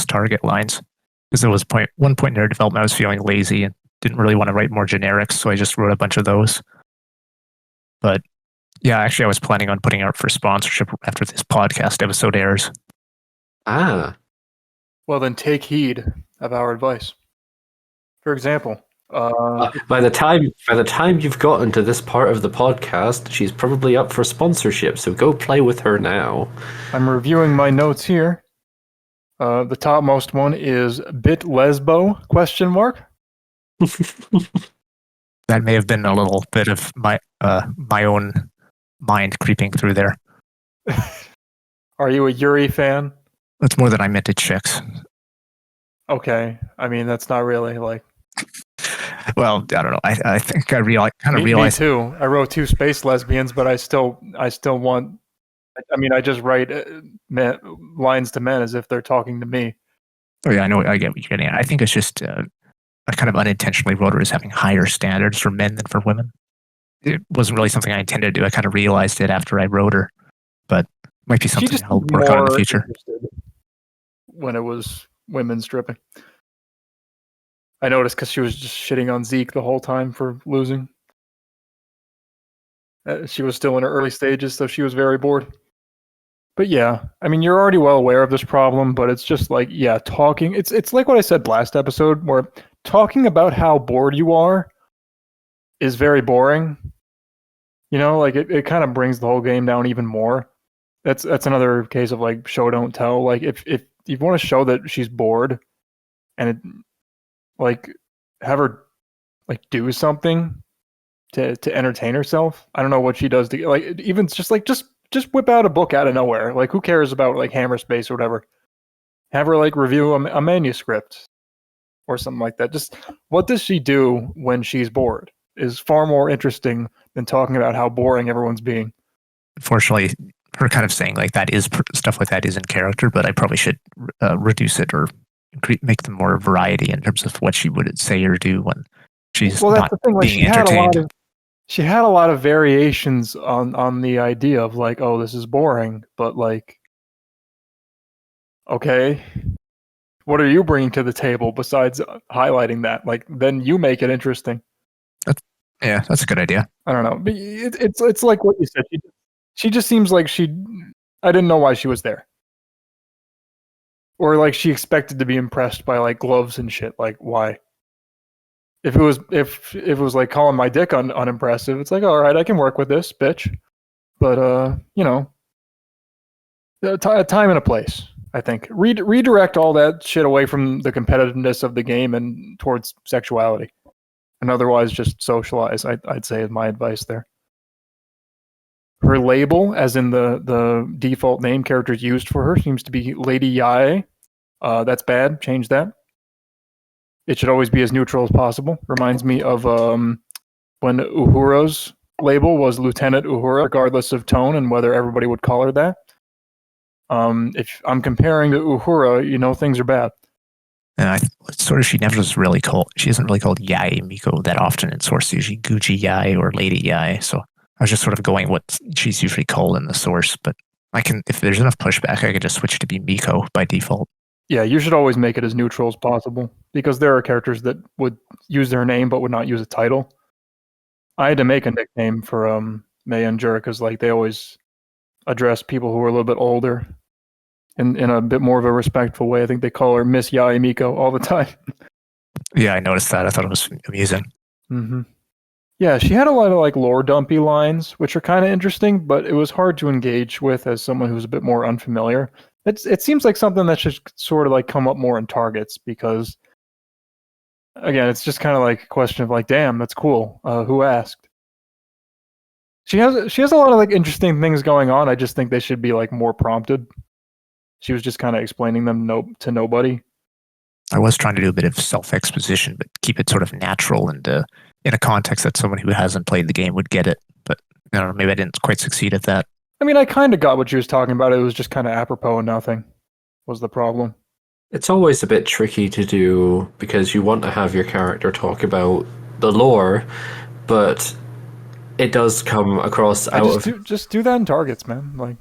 target lines. Because there was one point in her development I was feeling lazy and didn't really want to write more generics, so I just wrote a bunch of those. But yeah, actually I was planning on putting out for sponsorship after this podcast episode airs. Ah. Well, then take heed of our advice. For example, by the time you've gotten to this part of the podcast, she's probably up for sponsorship, so go play with her now. I'm reviewing my notes here. The topmost one is bit lesbo ? That may have been a little bit of my own mind creeping through there. Are you a Yuri fan? That's more than I meant to chicks. Okay, I mean that's not really Well, I don't know. I think I realized. Me too. I wrote 2 space lesbians, but I still want. I mean, I just write lines to men as if they're talking to me. Oh yeah, I know. I get what you're getting at. I think it's just I kind of unintentionally wrote her as having higher standards for men than for women. It wasn't really something I intended to do. I kind of realized it after I wrote her, but it might be something I'll work on in the future. When it was women stripping. I noticed because she was just shitting on Zeke the whole time for losing. She was still in her early stages, so she was very bored. But yeah, I mean, you're already well aware of this problem, but it's just like, yeah, talking. It's like what I said last episode, where talking about how bored you are is very boring. You know, like it kind of brings the whole game down even more. That's another case of like show don't tell. Like if you want to show that she's bored, and it, like have her like do something to entertain herself. I don't know what she does to like even just like just whip out a book out of nowhere. Like who cares about like Hammer Space or whatever? Have her like review a manuscript or something like that. Just what does she do when she's bored is far more interesting than talking about how boring everyone's being. Unfortunately, her kind of saying like that is stuff like that is in character, but I probably should reduce it or make them more variety in terms of what she would say or do when she's not like, being entertained. She had a lot of variations on the idea of like, oh, this is boring, but like, okay, what are you bringing to the table besides highlighting that? Like, then you make it interesting. That's a good idea. I don't know, but it's like what you said. She just seems like I didn't know why she was there, or like she expected to be impressed by like gloves and shit. Like, why? If it was like calling my dick unimpressive, it's like, all right, I can work with this, bitch. But you know, a time and a place. I think redirect all that shit away from the competitiveness of the game and towards sexuality, and otherwise just socialize. I'd say is my advice there. Her label, as in the default name characters used for her, seems to be Lady Yae. That's bad. Change that. It should always be as neutral as possible. Reminds me of when Uhura's label was Lieutenant Uhura, regardless of tone and whether everybody would call her that. If I'm comparing to Uhura, you know things are bad. And she never was really called. She isn't really called Yae Miko that often in source. Usually Gucci Yae or Lady Yae. So I was just sort of going what she's usually called in the source. But I can, if there's enough pushback, I could just switch to be Miko by default. Yeah, you should always make it as neutral as possible because there are characters that would use their name but would not use a title. I had to make a nickname for Meia and Jura because like they always address people who are a little bit older in a bit more of a respectful way. I think they call her Miss Yae Miko all the time. Yeah, I noticed that. I thought it was amusing. Mm-hmm. Yeah, she had a lot of like lore dumpy lines, which are kind of interesting, but it was hard to engage with as someone who's a bit more unfamiliar. It seems like something that should sort of like come up more in targets because, again, it's just kind of like a question of like, damn, that's cool. Who asked? She has a lot of like interesting things going on. I just think they should be like more prompted. She was just kind of explaining them to nobody. I was trying to do a bit of self-exposition, but keep it sort of natural and in a context that someone who hasn't played the game would get it. But I don't know, maybe I didn't quite succeed at that. I mean, I kind of got what she was talking about. It was just kind of apropos of nothing was the problem. It's always a bit tricky to do because you want to have your character talk about the lore, but it does come across just do that in targets, man. Like,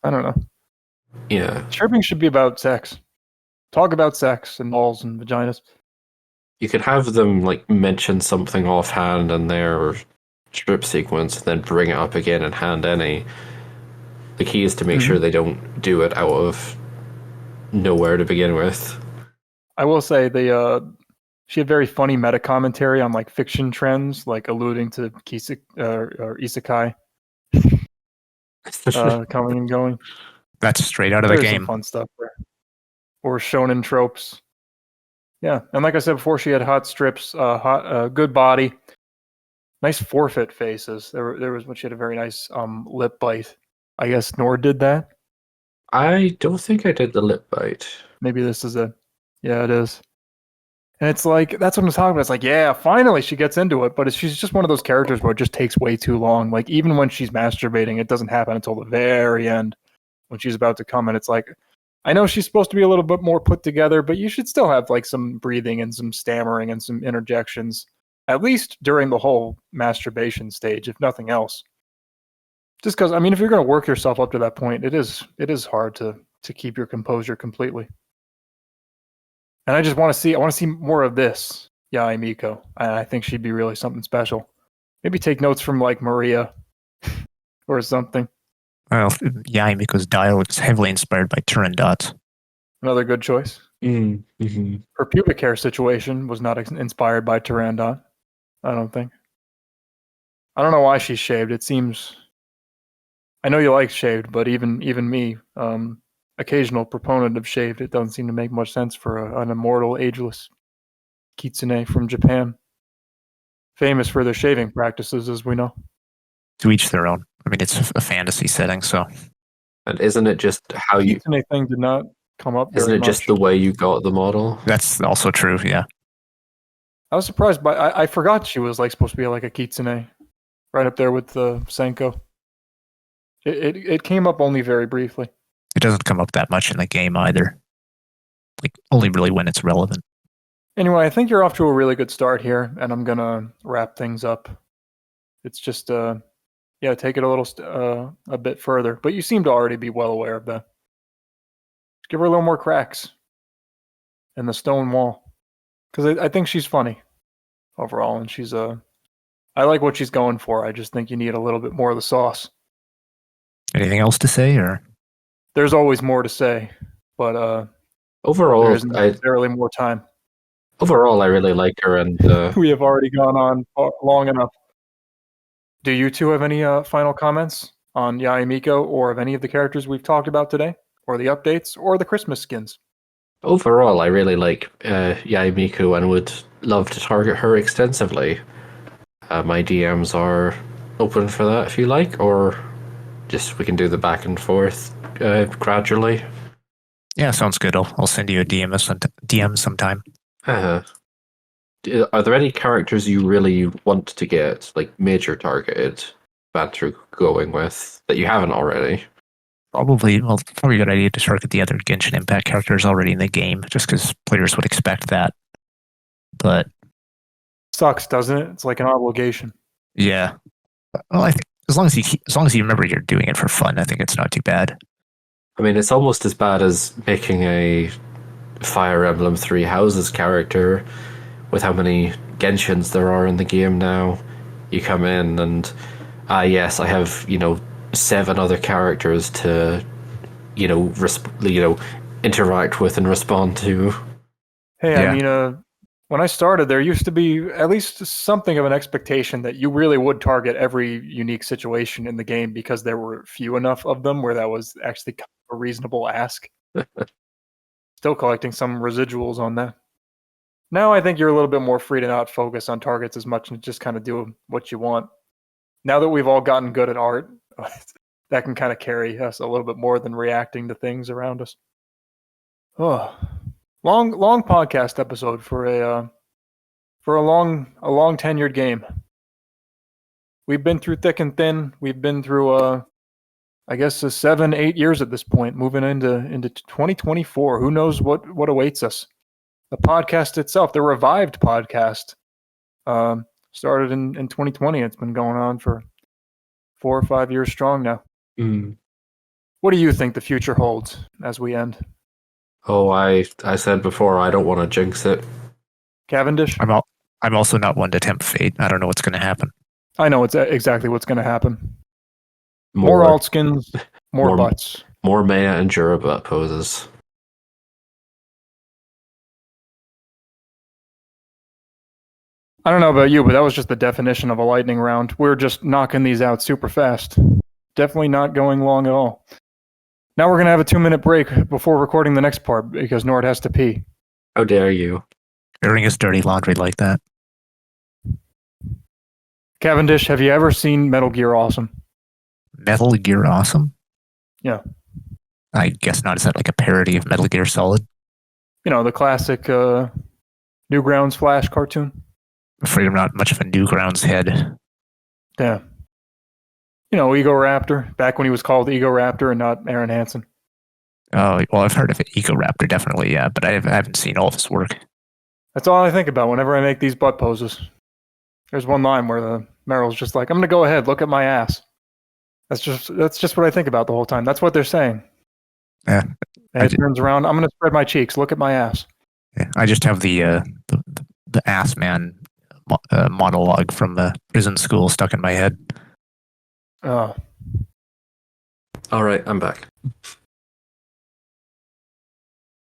I don't know. Yeah. Chirping should be about sex. Talk about sex and balls and vaginas. You could have them like mention something offhand in their strip sequence, then bring it up again in hand any. The key is to make sure they don't do it out of nowhere to begin with. I will say she had very funny meta commentary on like fiction trends, like alluding to or isekai coming and going. That's straight out of the game. Some fun stuff there. Or shonen tropes. Yeah, and like I said before, she had hot strips, good body, nice forfeit faces. There was when she had a very nice lip bite. I guess Nord did that. I don't think I did the lip bite. Maybe this is it. Yeah, it is. And it's like, that's what I'm talking about. It's like, yeah, finally she gets into it. But she's just one of those characters where it just takes way too long. Like, even when she's masturbating, it doesn't happen until the very end when she's about to come. And it's like, I know she's supposed to be a little bit more put together, but you should still have like some breathing and some stammering and some interjections, at least during the whole masturbation stage, if nothing else. Just because, I mean, if you're going to work yourself up to that point, it is hard to keep your composure completely. And I want to see more of this Yae Miko. I think she'd be really something special. Maybe take notes from like Maria or something. Well, Yae Miko's dialogue is heavily inspired by Turandot. Another good choice. Mm-hmm. Her pubic hair situation was not inspired by Pteranodon, I don't think. I don't know why she's shaved. It seems... I know you like shaved, but even me, occasional proponent of shaved, it doesn't seem to make much sense for an immortal, ageless kitsune from Japan. Famous for their shaving practices, as we know. To each their own. I mean, it's a fantasy setting, so... And isn't it just how The you... kitsune thing did not come up Isn't very it just much. the way you got the model? That's also true, yeah. I was surprised by... I forgot she was like supposed to be like a kitsune. Right up there with the Senko. It came up only very briefly. It doesn't come up that much in the game either. Like, only really when it's relevant. Anyway, I think you're off to a really good start here, and I'm gonna wrap things up. It's just, take it a little, a bit further. But you seem to already be well aware of that. Just give her a little more cracks in the stone wall, because I think she's funny overall, and she's I like what she's going for. I just think you need a little bit more of the sauce. Anything else to say, or? There's always more to say, but there Overall, isn't necessarily more time. Overall, I really like her, and We have already gone on long enough. Do you two have any final comments on Yae Miko or of any of the characters we've talked about today, or the updates, or the Christmas skins? overall, I really like Yae Miko and would love to target her extensively. My DMs are open for that if you like, or just we can do the back and forth gradually. Yeah, sounds good. I'll send you a DM sometime. Uh-huh. Are there any characters you really want to get, like major targeted banter going with that you haven't already? Probably a good idea to target the other Genshin Impact characters already in the game, just because players would expect that. But Sucks, doesn't it? It's like an obligation. yeah, well, I think as long as you remember you're doing it for fun, I think it's not too bad. I mean, it's almost as bad as making a Fire Emblem Three Houses character with how many Genshins there are in the game now. You come in and yes, I have 7 other characters to interact with and respond to. Hey, Yeah. I mean, when I started, there used to be at least something of an expectation that you really would target every unique situation in the game because there were few enough of them where that was actually kind of a reasonable ask. Still collecting some residuals on that. Now I think you're a little bit more free to not focus on targets as much and just kind of do what you want. Now that we've all gotten good at art, that can kind of carry us a little bit more than reacting to things around us. Oh, long podcast episode for a long tenured game. We've been through thick and thin. We've been through I guess 7-8 years at this point, moving into 2024. Who knows what awaits us? The podcast itself, the revived podcast, started in 2020. It's been going on for 4 or 5 years strong now. Mm. What do you think the future holds as we end? Oh, I said before I don't want to jinx it. Cavendish? I'm also not one to tempt fate. I don't know what's going to happen. I know it's exactly what's going to happen. More alt skins, more butts. More Meia and Jura butt poses. I don't know about you, but that was just the definition of a lightning round. We're just knocking these out super fast. Definitely not going long at all. Now we're going to have a 2-minute break before recording the next part because Nord has to pee. How dare you? Airing his dirty laundry like that. Cavendish, have you ever seen Metal Gear Awesome? Metal Gear Awesome? Yeah. I guess not. Is that like a parody of Metal Gear Solid? You know, the classic Newgrounds Flash cartoon. I'm afraid I'm not much of a Newgrounds head. Yeah. You know, Ego Raptor, back when he was called Ego Raptor and not Aaron Hansen. Oh, well, I've heard of it. Ego Raptor, definitely, yeah, but I haven't seen all of his work. That's all I think about whenever I make these butt poses. There's one line where the Meryl's just like, I'm going to go ahead, look at my ass. That's just what I think about the whole time. That's what they're saying. Yeah. And it turns around, I'm going to spread my cheeks, look at my ass. Yeah, I just have the ass man monologue from the prison school stuck in my head. All right, I'm back.